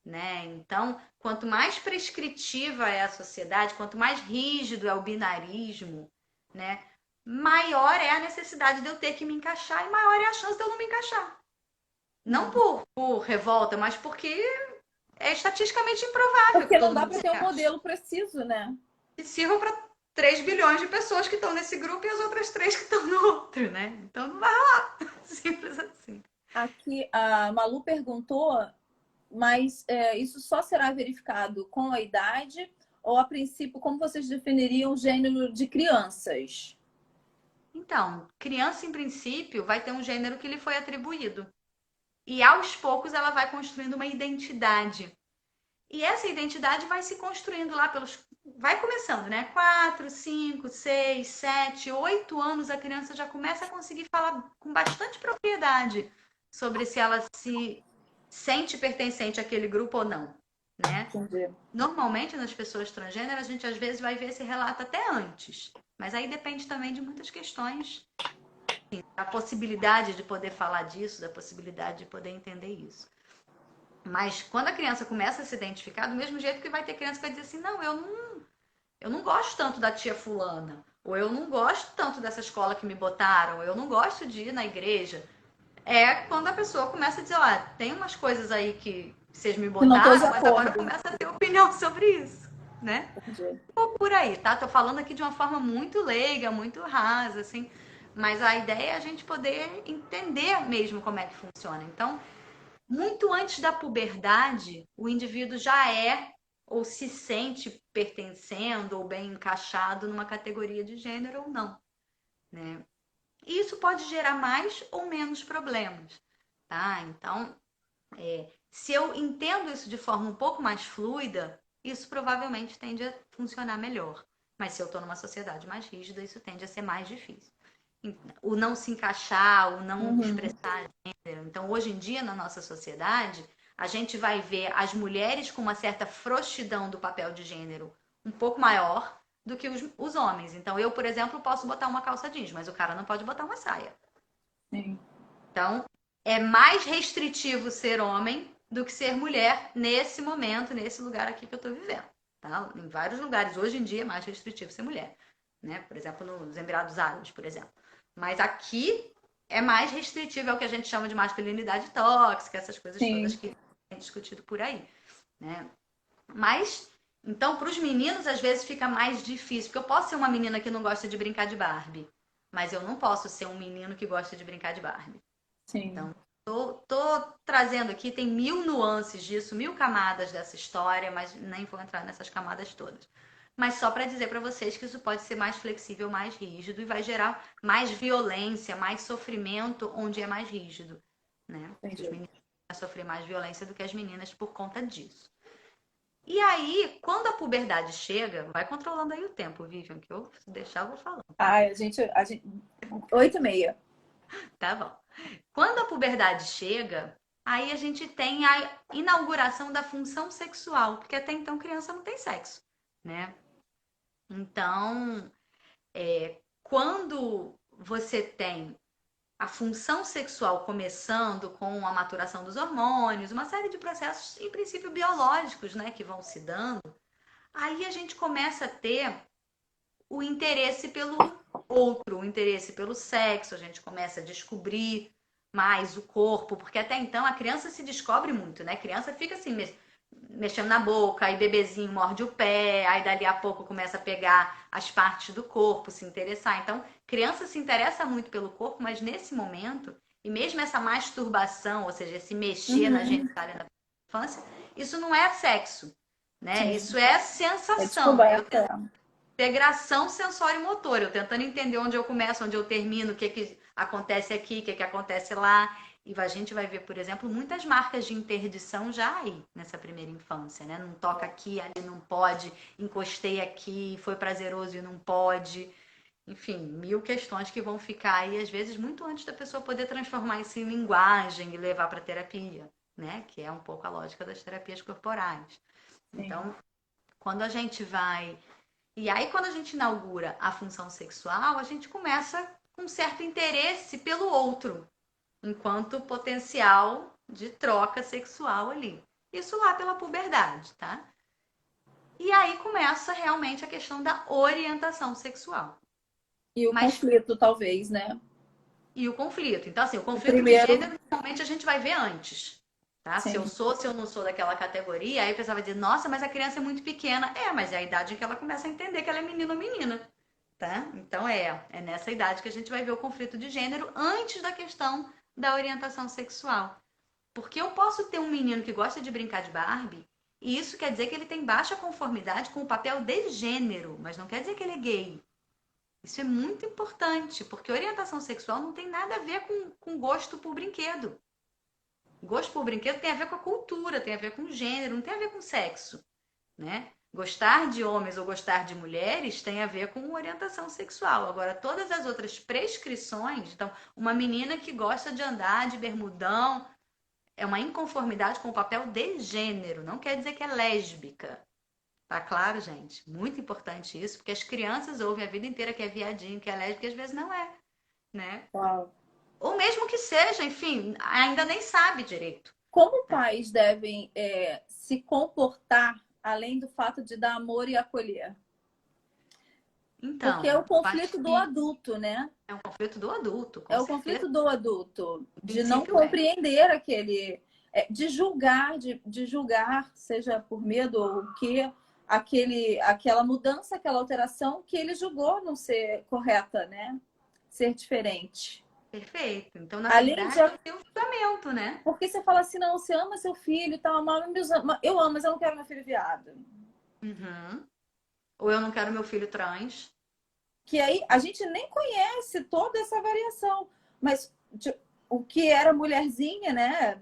Né? Então, quanto mais prescritiva é a sociedade, quanto mais rígido é o binarismo, né? Maior é a necessidade de eu ter que me encaixar e maior é a chance de eu não me encaixar. Não Uhum. por revolta, mas porque é estatisticamente improvável que Porque não todo dá mundo para se ter um encaixe. modelo preciso, né? E sirva para 3 bilhões de pessoas que estão nesse grupo e as outras 3 que estão no outro, né? Então não vai rolar. Simples assim. Aqui a Malu perguntou, mas isso só será verificado com a idade ou, a princípio, como vocês definiriam o gênero de crianças? Então, criança, em princípio, vai ter um gênero que lhe foi atribuído. E aos poucos ela vai construindo uma identidade. E essa identidade vai se construindo lá pelos. Vai começando, né? 4, 5, 6, 7, 8 anos, a criança já começa a conseguir falar com bastante propriedade sobre se ela se sente pertencente àquele grupo ou não, né? Entendi. Normalmente, nas pessoas transgêneras, a gente às vezes vai ver esse relato até antes. Mas aí depende também de muitas questões, da possibilidade de poder falar disso, da possibilidade de poder entender isso. Mas quando a criança começa a se identificar, do mesmo jeito que vai ter criança que vai dizer assim, não, eu não gosto tanto da tia fulana, ou eu não gosto tanto dessa escola que me botaram, ou eu não gosto de ir na igreja. É quando a pessoa começa a dizer, ó, tem umas coisas aí que vocês me Que não estou de botaram, mas agora eu acordo. começo a ter opinião sobre isso, né? Entendi. Ou por aí, tá? Tô falando aqui de uma forma muito leiga, muito rasa, assim, mas a ideia é a gente poder entender mesmo como é que funciona. Então, muito antes da puberdade, o indivíduo já é ou se sente pertencendo ou bem encaixado numa categoria de gênero ou não, né? E isso pode gerar mais ou menos problemas, tá? Então, se eu entendo isso de forma um pouco mais fluida, isso provavelmente tende a funcionar melhor. Mas se eu estou numa sociedade mais rígida, isso tende a ser mais difícil. o não se encaixar, o não Uhum. expressar gênero. Então, hoje em dia, na nossa sociedade, a gente vai ver as mulheres com uma certa frouxidão do papel de gênero um pouco maior do que os homens. Então, eu, por exemplo, posso botar uma calça jeans, mas o cara não pode botar uma saia. Sim. Então, é mais restritivo ser homem do que ser mulher nesse momento, nesse lugar aqui que eu estou vivendo. Tá? Em vários lugares, hoje em dia, é mais restritivo ser mulher. Né? Por exemplo, nos Emirados Árabes, por exemplo. Mas aqui é mais restritivo, é o que a gente chama de masculinidade tóxica, essas coisas todas Sim. que é discutido por aí. Né? Mas, então, para os meninos, às vezes fica mais difícil. Porque eu posso ser uma menina que não gosta de brincar de Barbie, mas eu não posso ser um menino que gosta de brincar de Barbie. Sim. Então, tô trazendo aqui, tem 1000 nuances disso, 1000 camadas dessa história, mas nem vou entrar nessas camadas todas. Mas só para dizer para vocês que isso pode ser mais flexível, mais rígido e vai gerar mais violência, mais sofrimento onde é mais rígido, né? Os Entendi. meninos vão sofrer mais violência do que as meninas por conta disso. E aí, quando a puberdade chega, vai controlando aí o tempo, Vivian, que eu se deixar eu vou falando. Ai, a gente... 8h30. Tá bom. Quando a puberdade chega, aí a gente tem a inauguração da função sexual, porque até então criança não tem sexo, né? Então, quando você tem a função sexual começando com a maturação dos hormônios, uma série de processos, em princípio, biológicos, né, que vão se dando, aí a gente começa a ter o interesse pelo outro, o interesse pelo sexo, a gente começa a descobrir mais o corpo, porque até então a criança se descobre muito, né? A criança fica assim, mexendo na boca, aí bebezinho morde o pé, aí dali a pouco começa a pegar as partes do corpo, se interessar. Então, criança se interessa muito pelo corpo, mas nesse momento, e mesmo essa masturbação, ou seja, se mexer na Uhum. genitália da infância, isso não é sexo, né? Sim. Isso é É sensação, é descoberta. integração sensório-motor, eu tentando entender onde eu começo, onde eu termino, o que, que acontece aqui, o que, que acontece lá. E a gente vai ver, por exemplo, muitas marcas de interdição já aí, nessa primeira infância, né? Não toca aqui, ali não pode, encostei aqui, foi prazeroso e não pode. Enfim, 1000 questões que vão ficar aí, às vezes, muito antes da pessoa poder transformar isso em linguagem e levar para terapia, né? Que é um pouco a lógica das terapias corporais. Sim. Então, quando a gente vai e aí, quando a gente inaugura a função sexual, a gente começa com um certo interesse pelo outro, enquanto potencial de troca sexual ali. Isso lá pela puberdade, tá? E aí começa realmente a questão da orientação sexual. E o Mas conflito, talvez, né? e o conflito? Então, assim, o O conflito de primeiro, gênero, normalmente a gente vai ver antes. Tá? Se eu sim. sou, se eu não sou daquela categoria, aí a pessoa vai dizer, nossa, mas a criança é muito pequena. É, mas é a idade em que ela começa a entender que ela é menino ou menina. Tá? Então é nessa idade que a gente vai ver o conflito de gênero antes da questão da orientação sexual. Porque eu posso ter um menino que gosta de brincar de Barbie, e isso quer dizer que ele tem baixa conformidade com o papel de gênero, mas não quer dizer que ele é gay. Isso é muito importante, porque orientação sexual não tem nada a ver com gosto por brinquedo. Gosto por brinquedo tem a ver com a cultura, tem a ver com gênero, não tem a ver com sexo, né? Gostar de homens ou gostar de mulheres tem a ver com orientação sexual. Agora, todas as outras prescrições, então, uma menina que gosta de andar de bermudão é uma inconformidade com o papel de gênero, não quer dizer que é lésbica. Tá claro, gente? Muito importante isso, porque as crianças ouvem a vida inteira que é viadinho, que é lésbica, e às vezes não é, né? Uau. Ou mesmo que seja, enfim, ainda nem sabe direito. Como pais devem se comportar além do fato de dar amor e acolher? Porque é o Então, eu acho conflito do que adulto, né? é um conflito do adulto, É com o certeza. conflito do adulto, O de não princípio é. compreender aquele, de julgar, de julgar, seja por medo ou o quê, aquela mudança, aquela alteração que ele julgou não ser correta, né? Ser diferente. Perfeito. Então, na Além de. verdade, eu tenho um julgamento, né? Porque você fala assim, não, você ama seu filho e tal, eu amo, mas eu não quero meu filho viado. Uhum. Ou eu não quero meu filho trans. Que aí a gente nem conhece toda essa variação, mas o que era mulherzinha, né?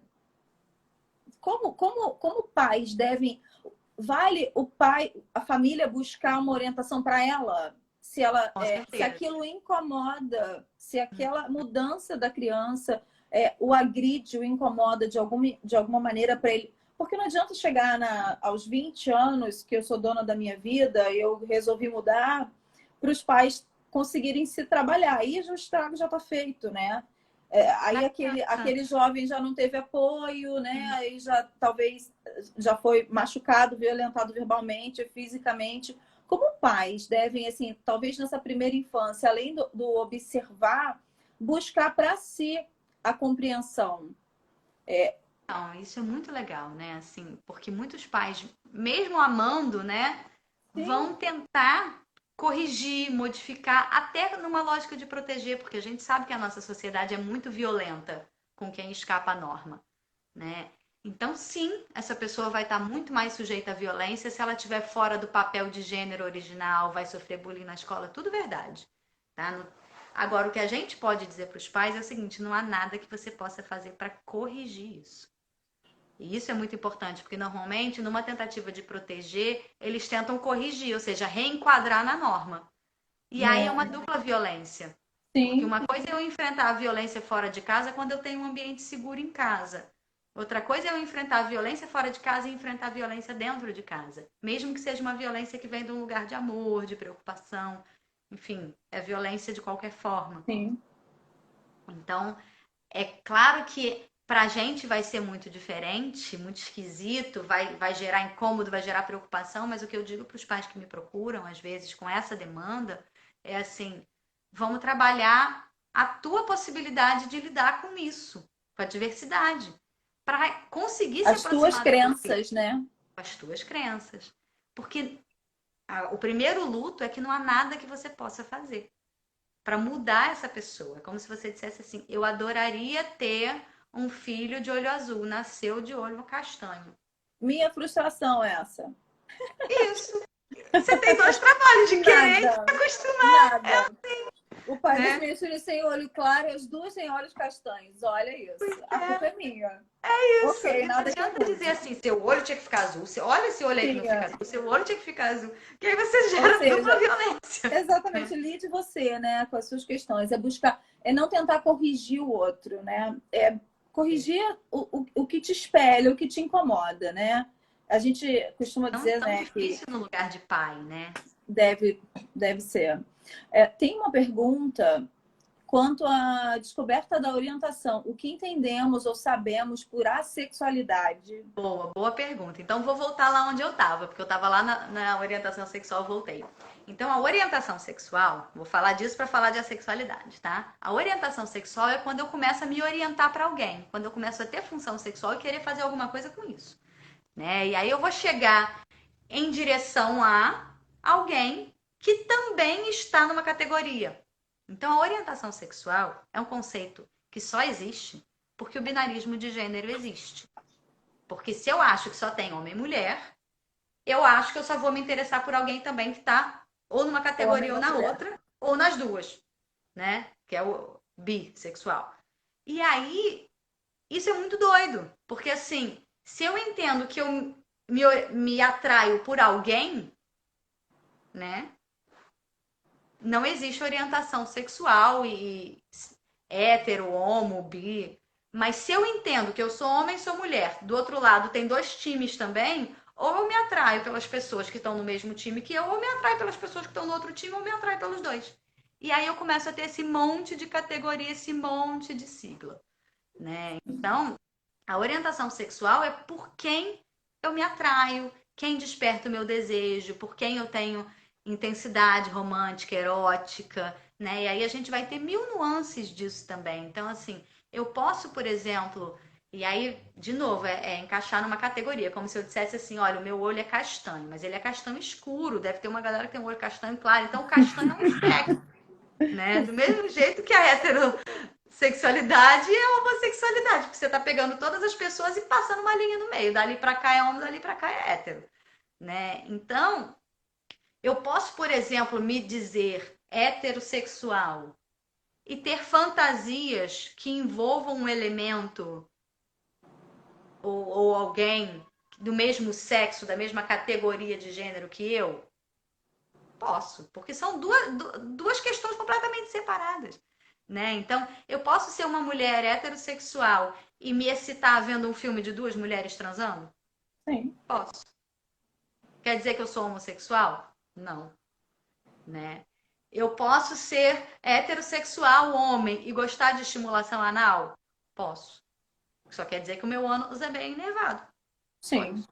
Como pais devem. Vale o pai, a família buscar uma orientação para ela? Com se certeza. aquilo incomoda, se aquela mudança da criança o agride, o incomoda de alguma maneira para ele. Porque não adianta chegar aos 20 anos, que eu sou dona da minha vida, eu resolvi mudar, para os pais conseguirem se trabalhar. Aí o estrago já está feito, né? Aí Não adianta. aquele jovem já não teve apoio, né? Aí já talvez já foi machucado, violentado verbalmente, fisicamente. Como pais devem, assim, talvez nessa primeira infância, além do observar, buscar para si a compreensão. Então, isso é muito legal, né? Assim, porque muitos pais, mesmo amando, né, Sim, vão tentar corrigir, modificar, até numa lógica de proteger, porque a gente sabe que a nossa sociedade é muito violenta com quem escapa à norma, né? Então, sim, essa pessoa vai estar muito mais sujeita à violência se ela estiver fora do papel de gênero original, vai sofrer bullying na escola, tudo verdade, tá? Agora, o que a gente pode dizer para os pais é o seguinte: não há nada que você possa fazer para corrigir isso. E isso é muito importante, porque normalmente, numa tentativa de proteger, eles tentam corrigir, ou seja, reenquadrar na norma. E aí é uma dupla violência. Porque sim, uma coisa é eu enfrentar a violência fora de casa quando eu tenho um ambiente seguro em casa. Outra coisa é eu enfrentar a violência fora de casa e enfrentar a violência dentro de casa. Mesmo que seja uma violência que vem de um lugar de amor, de preocupação. Enfim, é violência de qualquer forma. sim. Então, é claro que para a gente vai ser muito diferente, muito esquisito, vai gerar incômodo, vai gerar preocupação, mas o que eu digo para os pais que me procuram, às vezes, com essa demanda, é assim: vamos trabalhar a tua possibilidade de lidar com isso, com a diversidade, para conseguir se As tuas aproximar do teu filho, crenças, né? com as tuas crenças. Porque o primeiro luto é que não há nada que você possa fazer para mudar essa pessoa. É como se você dissesse assim: eu adoraria ter um filho de olho azul, nasceu de olho castanho. Minha frustração é essa. Isso. Você tem dois trabalhos de querer e de se Nada, acostumar, nada. O pai dos né? meus filhos sem olho claro e as duas sem olhos castanhos. Olha Pois isso. A culpa é, é minha. isso. Ok, E não nada que eu adianta dizer mude. assim: seu olho tinha que ficar azul. Olha esse olho aí que Sim, não fica azul. Seu olho tinha que ficar azul. Que aí você ou gera dupla seja, violência. exatamente, lide você, né, com as suas questões. É buscar, é não tentar corrigir o outro, né? É corrigir o que te espelha, o que te incomoda, né? A gente costuma Não dizer, tão né, que difícil no lugar de pai, né? deve, deve ser. Tem uma pergunta quanto à descoberta da orientação. O que entendemos ou sabemos por assexualidade? Boa, boa pergunta. Então, vou voltar lá onde eu estava, porque eu estava lá na orientação sexual, voltei. Então, a orientação sexual, vou falar disso para falar de assexualidade, tá? A orientação sexual é quando eu começo a me orientar para alguém, quando eu começo a ter função sexual e querer fazer alguma coisa com isso, né? E aí eu vou chegar em direção a alguém que também está numa categoria. Então, a orientação sexual é um conceito que só existe porque o binarismo de gênero existe. Porque se eu acho que só tem homem e mulher, eu acho que eu só vou me interessar por alguém também que está ou numa Homem categoria ou ou na mulher? outra, ou nas duas, né? Que é o bissexual. E aí, isso é muito doido, porque assim, se eu entendo que eu me atraio por alguém, né? Não existe orientação sexual e hétero, homo, bi. Mas se eu entendo que eu sou homem e sou mulher, do outro lado tem dois times também, ou eu me atraio pelas pessoas que estão no mesmo time que eu, ou me atraio pelas pessoas que estão no outro time, ou me atraio pelos dois. E aí eu começo a ter esse monte de categoria, esse monte de sigla, né? Então, a orientação sexual é por quem eu me atraio, quem desperta o meu desejo, por quem eu tenho intensidade romântica, erótica, né? E aí a gente vai ter mil nuances disso também. Então, assim, eu posso, por exemplo, e aí, de novo, é encaixar numa categoria, como se eu dissesse assim: olha, o meu olho é castanho, mas ele é castanho escuro, deve ter uma galera que tem um olho castanho claro, então o castanho é um espectro, né? Do mesmo jeito que a heterossexualidade é a homossexualidade, porque você tá pegando todas as pessoas e passando uma linha no meio, dali para cá é homem, dali para cá é hétero, né? Então, eu posso, por exemplo, me dizer heterossexual e ter fantasias que envolvam um elemento ou alguém do mesmo sexo, da mesma categoria de gênero que eu. Posso, porque são duas questões completamente separadas, né? Então, eu posso ser uma mulher heterossexual e me excitar vendo um filme de duas mulheres transando? Sim. Posso. Quer dizer que eu sou homossexual? Não, né? Eu posso ser heterossexual, homem, e gostar de estimulação anal? Posso. Só quer dizer que o meu ânus é bem enervado. Só Sim. isso,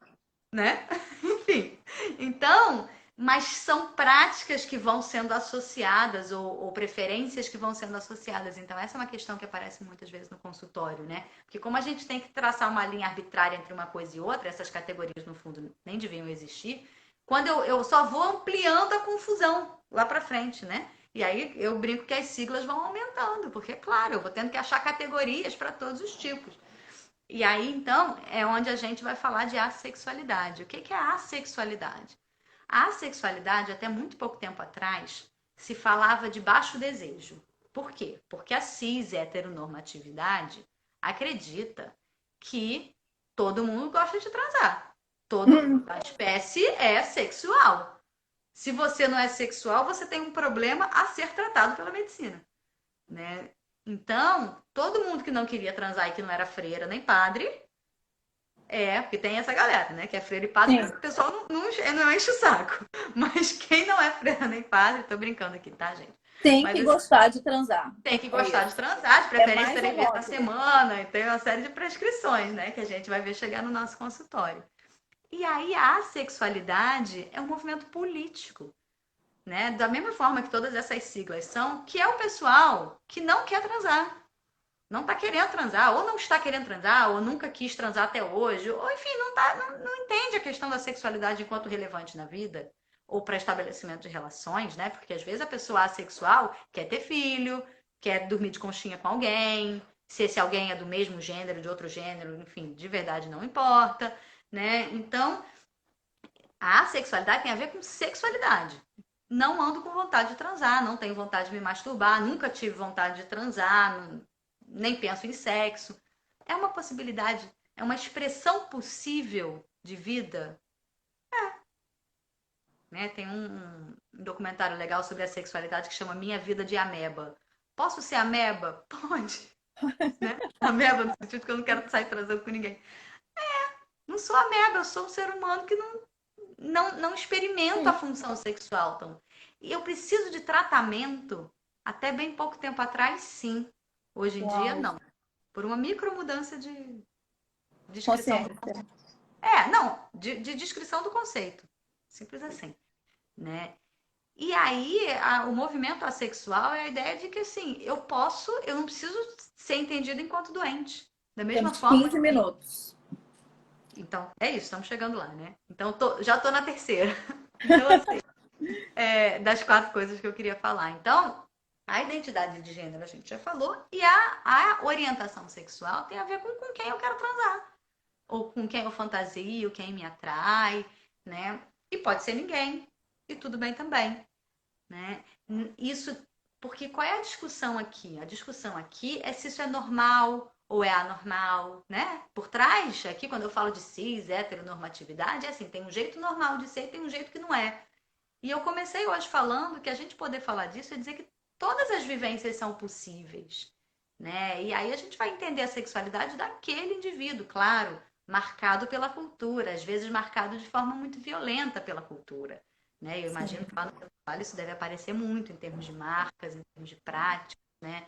né? Enfim. Então, mas são práticas que vão sendo associadas ou preferências que vão sendo associadas. Então, essa é uma questão que aparece muitas vezes no consultório, né? Porque como a gente tem que traçar uma linha arbitrária entre uma coisa e outra, essas categorias, no fundo, nem deviam existir, quando eu só vou ampliando a confusão lá para frente, né? E aí eu brinco que as siglas vão aumentando, porque, claro, eu vou tendo que achar categorias para todos os tipos. E aí, então, é onde a gente vai falar de assexualidade. O que é a assexualidade? A assexualidade, até muito pouco tempo atrás, se falava de baixo desejo. Por quê? Porque a cis heteronormatividade acredita que todo mundo gosta de transar. A espécie é sexual. Se você não é sexual, você tem um problema a ser tratado pela medicina, né? Então, todo mundo que não queria transar e que não era freira nem padre, porque tem essa galera, né? Que é freira e padre, Sim. o pessoal não enche o saco. Mas quem não é freira nem padre, tô brincando aqui, tá, gente? Tem Mas que assim, gostar de transar. tem que É gostar de isso. transar, de É preferência mais um 3 vezes na rótulo. semana, e tem uma série de prescrições, né? Que a gente vai ver chegar no nosso consultório. E aí a assexualidade é um movimento político, né? Da mesma forma que todas essas siglas são, que é o pessoal que não quer transar. Não está querendo transar, ou não está querendo transar, ou nunca quis transar até hoje, ou enfim, não entende a questão da sexualidade enquanto relevante na vida, ou para estabelecimento de relações, né? Porque às vezes a pessoa assexual quer ter filho, quer dormir de conchinha com alguém, se esse alguém é do mesmo gênero, de outro gênero, enfim, de verdade não importa, né? Então, a sexualidade tem a ver com sexualidade. Não ando com vontade de transar, não tenho vontade de me masturbar, nunca tive vontade de transar, nem penso em sexo. É uma possibilidade, é uma expressão possível de vida. Né? Tem um documentário legal sobre a sexualidade que chama Minha Vida de Ameba. Posso ser ameba? Pode. Né? Ameba no sentido que eu não quero sair transando com ninguém. Não sou ameba, eu sou um ser humano que não experimenta a Sim. função sexual. Então. E eu preciso de tratamento. Até bem pouco tempo atrás, sim. Hoje em dia, Uau. não. Por uma micromudança de descrição do Consciência. conceito. De descrição do conceito. Simples assim, né? E aí, o movimento assexual é a ideia de que, assim, eu não preciso ser entendido enquanto doente. Da mesma Temos forma 15 que... minutos. Então, é isso, estamos chegando lá, né? Então, já tô na terceira. Então, assim, das 4 coisas que eu queria falar. Então, a identidade de gênero a gente já falou, e a orientação sexual tem a ver com quem eu quero transar, ou com quem eu fantasio, quem me atrai, né? E pode ser ninguém, e tudo bem também, né? Isso, porque qual é a discussão aqui? A discussão aqui é se isso é normal ou é anormal, né? Por trás, aqui quando eu falo de cis, heteronormatividade, é assim, tem um jeito normal de ser e tem um jeito que não é. E eu comecei hoje falando que a gente poder falar disso é dizer que todas as vivências são possíveis, né? E aí a gente vai entender a sexualidade daquele indivíduo, claro, marcado pela cultura, às vezes marcado de forma muito violenta pela cultura, né? Eu imagino Sim. que lá no trabalho isso deve aparecer muito em termos de marcas, em termos de práticas, né?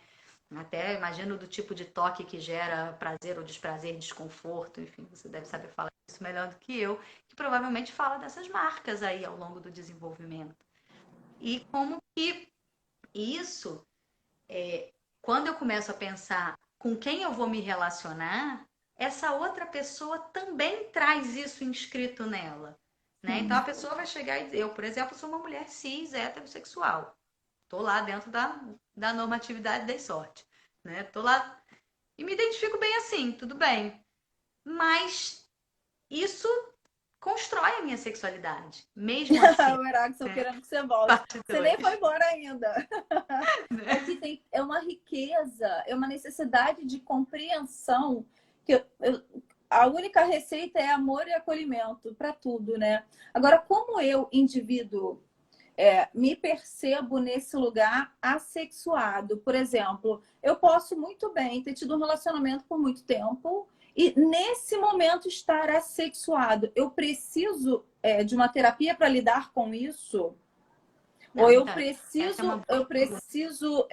Até imagino do tipo de toque que gera prazer ou desprazer, desconforto, enfim, você deve saber falar isso melhor do que eu, que provavelmente fala dessas marcas aí ao longo do desenvolvimento. E como que isso, quando eu começo a pensar com quem eu vou me relacionar, essa outra pessoa também traz isso inscrito nela. Né? Então a Sim. pessoa vai chegar e dizer, eu, por exemplo, sou uma mulher cis, heterossexual. Estou lá dentro da normatividade da sorte. Né? Estou lá e me identifico bem assim, tudo bem. Mas isso constrói a minha sexualidade, mesmo assim. O Heráclito Né? querendo que você volte. Parte Você nem 2. foi embora ainda. É Né? que é uma riqueza, é uma necessidade de compreensão que a única receita é amor e acolhimento para tudo, né? Agora, como eu, indivíduo, me percebo nesse lugar assexuado. Por exemplo, eu posso muito bem ter tido um relacionamento por muito tempo e nesse momento estar assexuado. Eu preciso de uma terapia para lidar com isso? Não, Ou então, essa é uma boa eu pergunta. preciso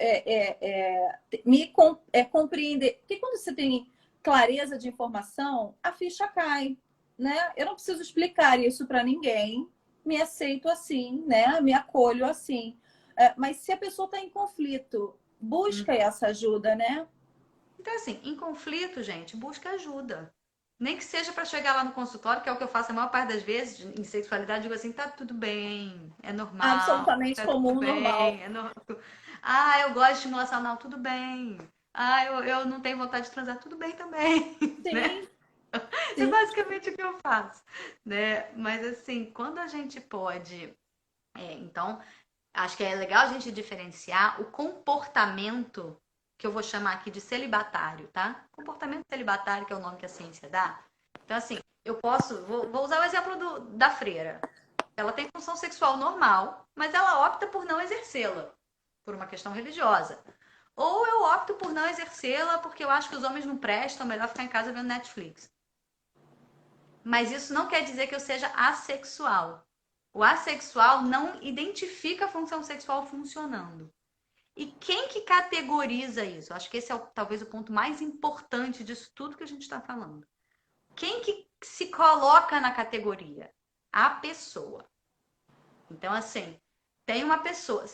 compreender? Porque quando você tem clareza de informação, a ficha cai, né? Eu não preciso explicar isso para ninguém, me aceito assim, né? Me acolho assim. Mas se a pessoa está em conflito, busca essa ajuda, né? Então, assim, em conflito, gente, busca ajuda. Nem que seja para chegar lá no consultório, que é o que eu faço a maior parte das vezes, em sexualidade, digo assim, tá tudo bem, é normal, Absolutamente tá tudo comum, normal. bem, é normal. Ah, eu gosto de estimulação anal, tudo bem. Ah, eu não tenho vontade de transar, tudo bem também, né? Sim, Isso é sim. basicamente o que eu faço, né? Mas assim, quando a gente pode, então, acho que é legal a gente diferenciar o comportamento que eu vou chamar aqui de celibatário, tá? Comportamento celibatário, que é o nome que a ciência dá. Então, assim, eu posso, vou usar o exemplo da freira. Ela tem função sexual normal, mas ela opta por não exercê-la, por uma questão religiosa. Ou eu opto por não exercê-la porque eu acho que os homens não prestam, melhor ficar em casa vendo Netflix. Mas isso não quer dizer que eu seja assexual. O assexual não identifica a função sexual funcionando. E quem que categoriza isso? Acho que esse é talvez o ponto mais importante disso tudo que a gente está falando. Quem que se coloca na categoria? A pessoa. Então, assim, tem uma pessoa,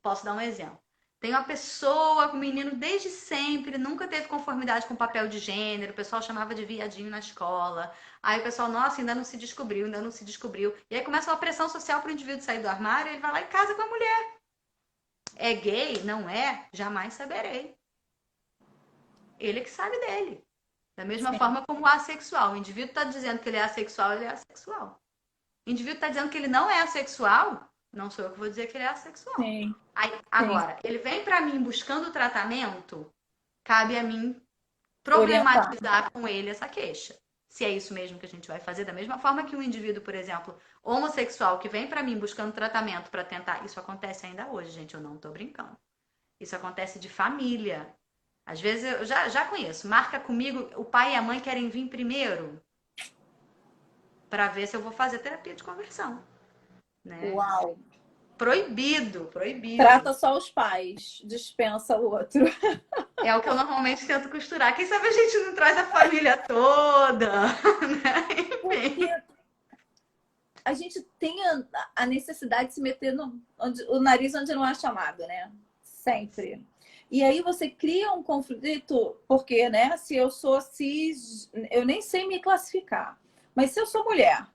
posso dar um exemplo. Tem uma pessoa, um menino desde sempre, nunca teve conformidade com o papel de gênero, o pessoal chamava de viadinho na escola. Aí o pessoal, nossa, ainda não se descobriu, ainda não se descobriu. E aí começa uma pressão social para o indivíduo sair do armário, ele vai lá e casa com a mulher. É gay? Não é? Jamais saberei. Ele que sabe dele. Da mesma Sim, forma como o assexual. O indivíduo está dizendo que ele é assexual, ele é assexual. O indivíduo está dizendo que ele não é assexual, não sou eu que vou dizer que ele é assexual. sim, Aí, sim. agora, ele vem para mim buscando tratamento, cabe a mim Orientar. problematizar com ele essa queixa. Se é isso mesmo que a gente vai fazer, da mesma forma que um indivíduo, por exemplo, homossexual, que vem para mim buscando tratamento para tentar. Isso acontece ainda hoje, gente, eu não estou brincando. Isso acontece de família. Às vezes eu já conheço. Marca comigo, o pai e a mãe querem vir primeiro para ver se eu vou fazer terapia de conversão, né? Uau. Proibido, proibido. Trata só os pais, dispensa o outro. É o que eu normalmente tento costurar. Quem sabe a gente não traz a família toda, né? Porque Enfim. a gente tem a necessidade de se meter o nariz onde não é chamado, né? Sempre. E aí você cria um conflito, porque, né? Se eu sou cis, eu nem sei me classificar. Mas se eu sou mulher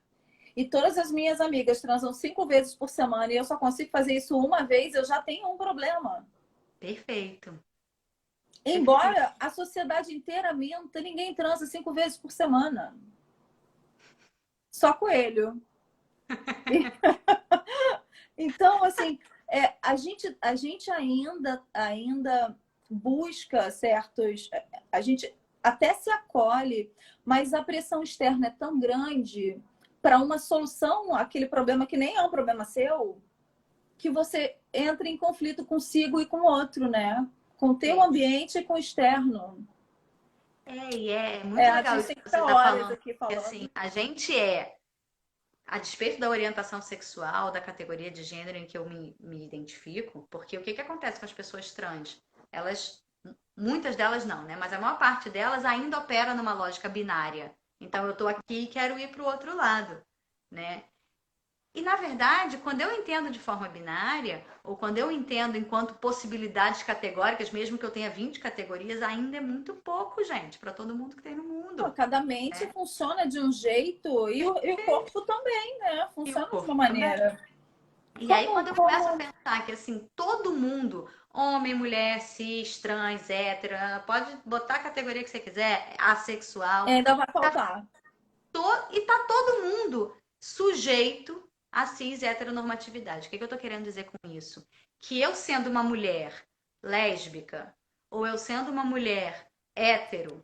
e todas as minhas amigas transam 5 vezes por semana e eu só consigo fazer isso uma vez, eu já tenho um problema. Perfeito, perfeito. Embora a sociedade inteira minta, ninguém transa 5 vezes por semana. Só coelho. Então, assim, a gente ainda busca certos. A gente até se acolhe, mas a pressão externa é tão grande para uma solução àquele problema que nem é um problema seu, que você entra em conflito consigo e com o outro, né? Com o teu É, ambiente e com o externo. e é muito A legal gente isso tem que que você ficar está horas falando. aqui Porque, assim, falando. a gente a despeito da orientação sexual, da categoria de gênero em que eu me identifico, porque o que acontece com as pessoas trans? Elas, muitas delas não, né? Mas a maior parte delas ainda opera numa lógica binária. Então eu tô aqui e quero ir para o outro lado, né? E na verdade, quando eu entendo de forma binária, ou quando eu entendo enquanto possibilidades categóricas, mesmo que eu tenha 20 categorias, ainda é muito pouco, gente, para todo mundo que tem no Pô, mundo, cada mente né? funciona de um jeito e o corpo também, né? E o Funciona de uma corpo também. maneira. E aí, Como, quando eu começo a como pensar que, assim, todo mundo, homem, mulher, cis, trans, hétero, pode botar a categoria que você quiser, assexual, ainda vai tá, faltar. e tá todo mundo sujeito a cis e heteronormatividade. O que eu tô querendo dizer com isso? Que eu sendo uma mulher lésbica, ou eu sendo uma mulher hétero,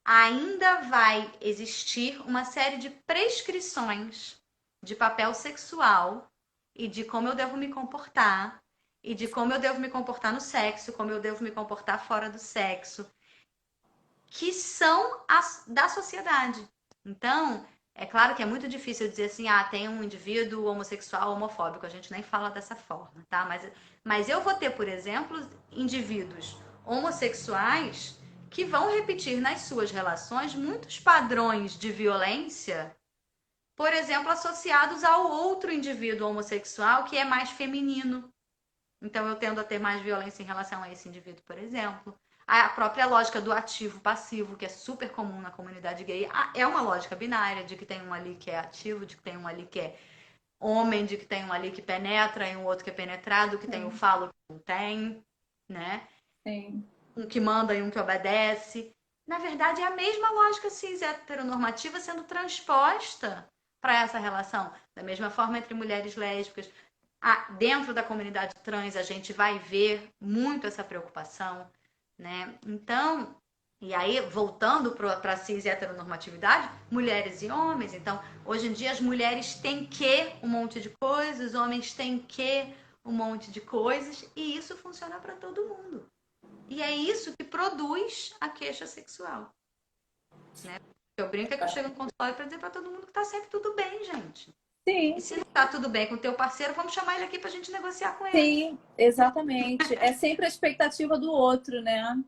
ainda vai existir uma série de prescrições de papel sexual e de como eu devo me comportar, e de como eu devo me comportar no sexo, como eu devo me comportar fora do sexo, que são da sociedade. Então, é claro que é muito difícil dizer assim, tem um indivíduo homossexual homofóbico, a gente nem fala dessa forma, tá? Mas eu vou ter, por exemplo, indivíduos homossexuais que vão repetir nas suas relações muitos padrões de violência, por exemplo, associados ao outro indivíduo homossexual que é mais feminino. Então, eu tendo a ter mais violência em relação a esse indivíduo, por exemplo. A própria lógica do ativo-passivo, que é super comum na comunidade gay, é uma lógica binária, de que tem um ali que é ativo, de que tem um ali que é homem, de que tem um ali que penetra e um outro que é penetrado, que tem o falo que não tem, né? Sim. Um que manda e um que obedece. Na verdade, é a mesma lógica cis heteronormativa sendo transposta para essa relação. Da mesma forma entre mulheres lésbicas. Dentro da comunidade trans, a gente vai ver muito essa preocupação, né? Então, e aí, voltando para a cis heteronormatividade, mulheres e homens. Então, hoje em dia, as mulheres têm que um monte de coisas, os homens têm que um monte de coisas, e isso funciona para todo mundo. E é isso que produz a queixa sexual. Né? Eu brinco que eu chego no consultório para dizer para todo mundo que tá sempre tudo bem, gente. Sim. E se não tá tudo bem com o teu parceiro, vamos chamar ele aqui pra gente negociar com ele. Sim, exatamente. É sempre a expectativa do outro, né?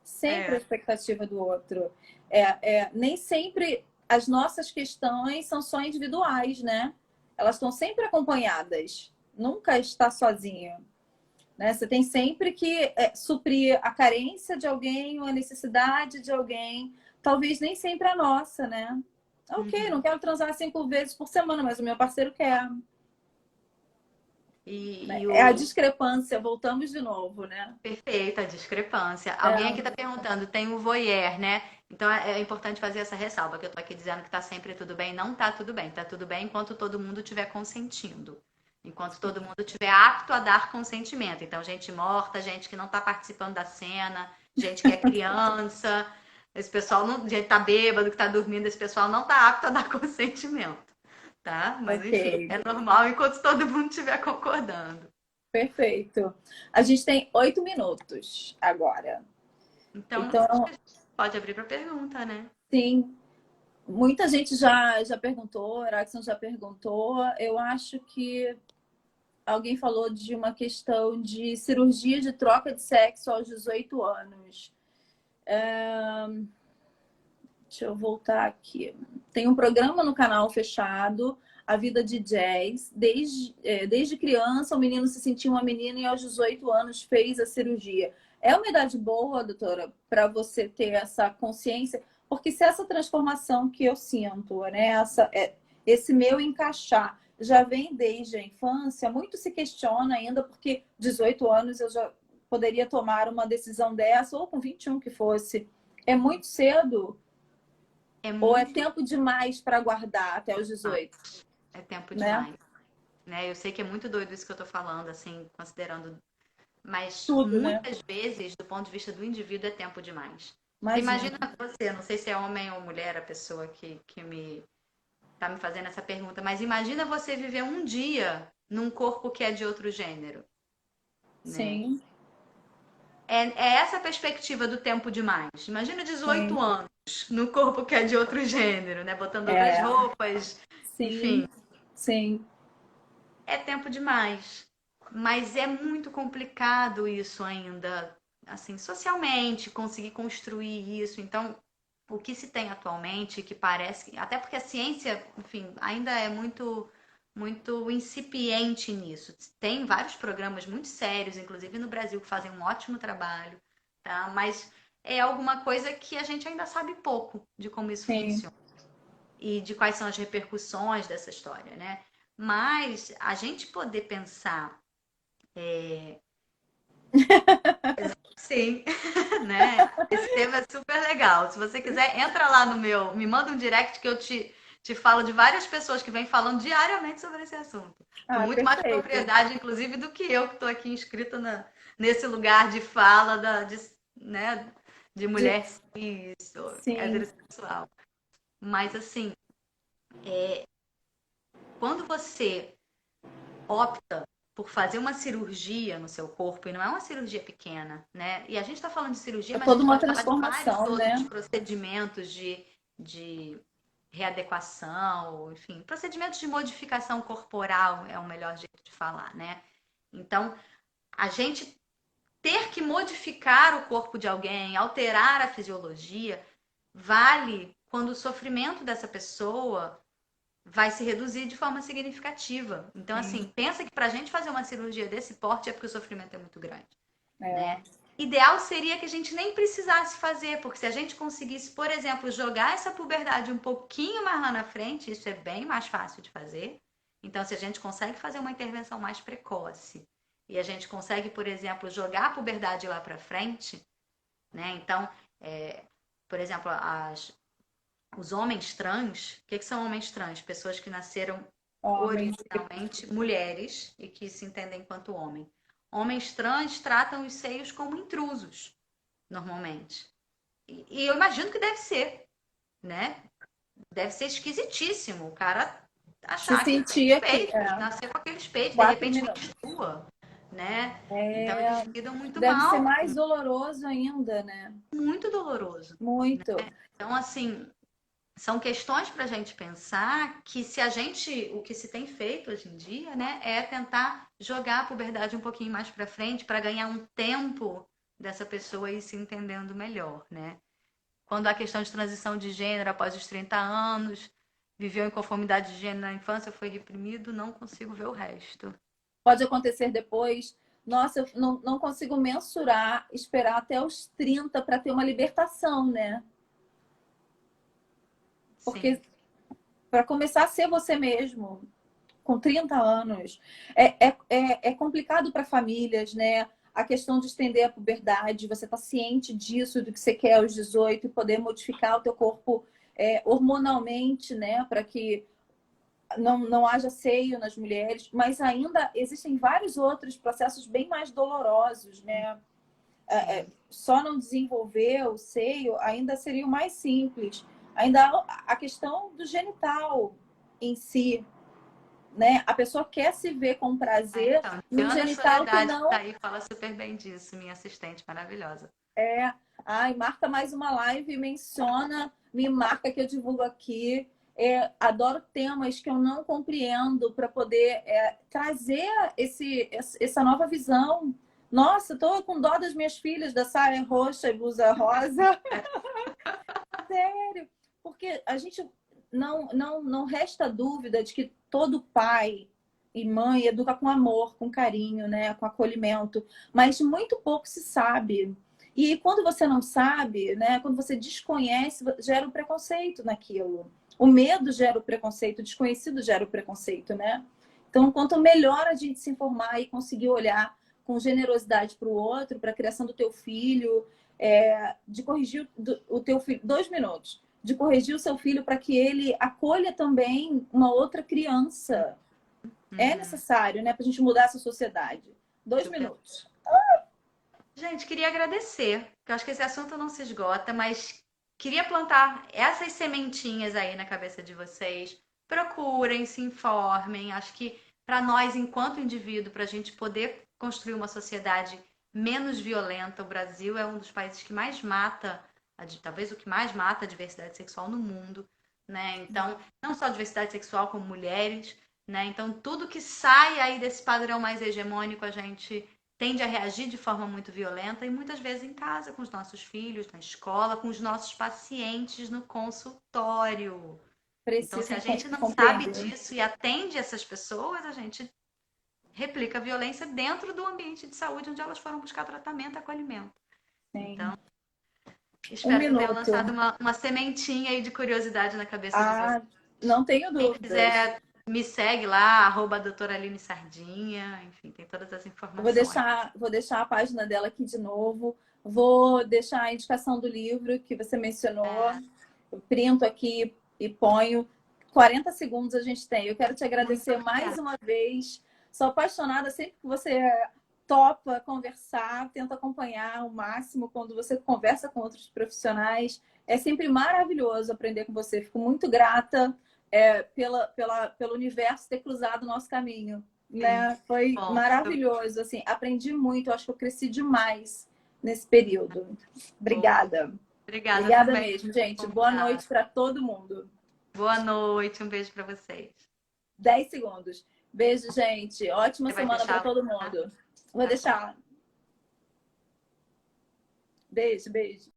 Sempre a expectativa do outro. Nem sempre as nossas questões são só individuais, né? Elas estão sempre acompanhadas. Nunca está sozinho. Né? Você tem sempre que suprir a carência de alguém ou a necessidade de alguém. Talvez nem sempre a nossa, né? Ok, não quero transar 5 vezes por semana, mas o meu parceiro quer. É a discrepância, voltamos de novo, né? Perfeita, a discrepância. Alguém aqui está perguntando, tem o voyeur, né? Então é importante fazer essa ressalva, que eu tô aqui dizendo que tá sempre tudo bem. Não tá tudo bem. Tá tudo bem enquanto todo mundo estiver consentindo. Enquanto todo mundo estiver apto a dar consentimento. Então, gente morta, gente que não tá participando da cena, gente que é criança, esse pessoal não, gente tá bêbado, que tá dormindo, esse pessoal não tá apto a dar consentimento. Tá? Mas enfim, é normal enquanto todo mundo estiver concordando. Perfeito. A gente tem 8 minutos agora. Então pode abrir para pergunta, né? Sim. Muita gente já perguntou, Erackson já perguntou. Eu acho que alguém falou de uma questão de cirurgia de troca de sexo aos 18 anos. Deixa eu voltar aqui. Tem um programa no canal fechado, A Vida de Jazz. Desde criança, o menino se sentia uma menina e aos 18 anos fez a cirurgia. É uma idade boa, doutora, para você ter essa consciência? Porque se essa transformação que eu sinto, né, esse meu encaixar, já vem desde a infância, muito se questiona ainda, porque 18 anos eu já poderia tomar uma decisão dessa, ou com 21 que fosse. É muito cedo? Ou é tempo demais para aguardar até os 18? É tempo demais. Né? Eu sei que é muito doido isso que eu tô falando, assim, considerando. Mas tudo, muitas vezes, do ponto de vista do indivíduo, é tempo demais. Imagina você, não sei se é homem ou mulher a pessoa que tá me fazendo essa pergunta, mas imagina você viver um dia num corpo que é de outro gênero. Sim. Né? É essa perspectiva do tempo demais. Imagina 18 anos no corpo que é de outro gênero, né? Botando outras roupas, enfim. Sim. É tempo demais. Mas é muito complicado isso ainda, assim, socialmente, conseguir construir isso. Então, o que se tem atualmente, que parece, até porque a ciência, enfim, ainda é muito incipiente nisso. Tem vários programas muito sérios, inclusive no Brasil, que fazem um ótimo trabalho, tá? Mas é alguma coisa que a gente ainda sabe pouco de como isso funciona e de quais são as repercussões dessa história, né? Mas a gente poder pensar sim, né? Esse tema é super legal. Se você quiser, entra lá no meu, me manda um direct que eu te falo de várias pessoas que vêm falando diariamente sobre esse assunto. Com muito mais propriedade, inclusive, do que eu que estou aqui inscrita nesse lugar de fala né, de mulher cis, heterossexual. Mas, assim, quando você opta por fazer uma cirurgia no seu corpo, e não é uma cirurgia pequena, né? E a gente está falando de cirurgia, É mas a toda gente uma pode falar de vários transformação, outros né? procedimentos de readequação, enfim, procedimentos de modificação corporal é o melhor jeito de falar, né? Então, a gente ter que modificar o corpo de alguém, alterar a fisiologia, vale quando o sofrimento dessa pessoa vai se reduzir de forma significativa. Então, assim, Sim. pensa que para a gente fazer uma cirurgia desse porte é porque o sofrimento é muito grande, É. né? Ideal seria que a gente nem precisasse fazer, porque se a gente conseguisse, por exemplo, jogar essa puberdade um pouquinho mais lá na frente, isso é bem mais fácil de fazer. Então, se a gente consegue fazer uma intervenção mais precoce e a gente consegue, por exemplo, jogar a puberdade lá para frente, né? Então, por exemplo, os homens trans, o que são homens trans? Pessoas que nasceram Homens. originalmente mulheres e que se entendem enquanto homem. Homens trans tratam os seios como intrusos, normalmente. E eu imagino que deve ser, né? Deve ser esquisitíssimo o cara Se achar que tem sentia que peitos, nascer com aqueles peitos, de 4 repente minutos. menstrua, né? Então É, eles lidam muito deve ser mal, mais doloroso ainda, né? muito doloroso. Muito. Então, assim, são questões para a gente pensar que se a gente, o que se tem feito hoje em dia, né, é tentar jogar a puberdade um pouquinho mais para frente para ganhar um tempo dessa pessoa ir se entendendo melhor, né? Quando a questão de transição de gênero após os 30 anos, viveu em conformidade de gênero na infância, foi reprimido, não consigo ver o resto. Pode acontecer depois. Nossa, eu não consigo mensurar, esperar até os 30 para ter uma libertação, né? Sim, Porque para começar a ser você mesmo, com 30 anos, é complicado para famílias, né? A questão de estender a puberdade, você está ciente disso, do que você quer aos 18 e poder modificar o teu corpo hormonalmente, né? Para que não haja seio nas mulheres, mas ainda existem vários outros processos bem mais dolorosos, né? sim. Só não desenvolver o seio ainda seria o mais simples. Ainda a questão do genital em si, né? A pessoa quer se ver com Ah, prazer então, num Diana genital que Soledade, que tá não aí, fala super bem disso, minha assistente maravilhosa. é. Ai, marca mais uma live, menciona, me marca que eu divulgo aqui. Adoro temas que eu não compreendo para poder trazer essa nova visão. Nossa, estou com dó das minhas filhas da saia roxa e blusa rosa. Sério, porque a gente não resta dúvida de que todo pai e mãe educa com amor, com carinho, né, com acolhimento, mas muito pouco se sabe. E quando você não sabe, né, quando você desconhece, gera o preconceito naquilo. O medo gera o preconceito, o desconhecido gera o preconceito, né? Então, quanto melhor a gente se informar e conseguir olhar com generosidade para o outro, para a criação do teu filho, de corrigir o teu filho, 2 minutos, de corrigir o seu filho para que ele acolha também uma outra criança. É Uhum, necessário, né, para a gente mudar essa sociedade. Dois super. minutos. Gente, queria agradecer, porque eu acho que esse assunto não se esgota, mas queria plantar essas sementinhas aí na cabeça de vocês. Procurem, se informem. Acho que para nós, enquanto indivíduo, para a gente poder construir uma sociedade menos violenta, o Brasil é um dos países que mais mata, talvez o que mais mata a diversidade sexual no mundo, né? Então, não só a diversidade sexual, como mulheres, né? Então, tudo que sai aí desse padrão mais hegemônico, a gente tende a reagir de forma muito violenta e muitas vezes em casa, com os nossos filhos, na escola, com os nossos pacientes no consultório. Então, se a Precisam gente não sabe compreender. disso e atende essas pessoas, a gente replica a violência dentro do ambiente de saúde onde elas foram buscar tratamento e acolhimento. Sim. Então, Um espero que eu tenha lançado minuto. uma sementinha aí de curiosidade na cabeça de vocês. Ah, não tenho Quem dúvidas. quiser, me segue lá, arroba doutora Aline Sardinha, enfim, tem todas as Eu informações. vou deixar a página dela aqui de novo. Vou deixar a indicação do livro que você mencionou. Eu printo aqui e ponho. 40 segundos a gente tem. Eu quero te Muito agradecer mais obrigada. uma vez. Sou apaixonada sempre que você topa conversar, tenta acompanhar o máximo quando você conversa com outros profissionais. É sempre maravilhoso aprender com você. Fico muito grata pelo universo ter cruzado o nosso caminho. né? Foi Bom, maravilhoso, assim, aprendi muito, acho que eu cresci demais nesse período. Obrigada. obrigada Obrigada também mesmo, por gente. Boa convidar. noite para todo mundo. Boa noite, um beijo para vocês. 10 segundos. Beijo, gente. Ótima Você vai semana para deixar, todo tá? mundo. Vou Tá bom. deixar. Beijo, beijo.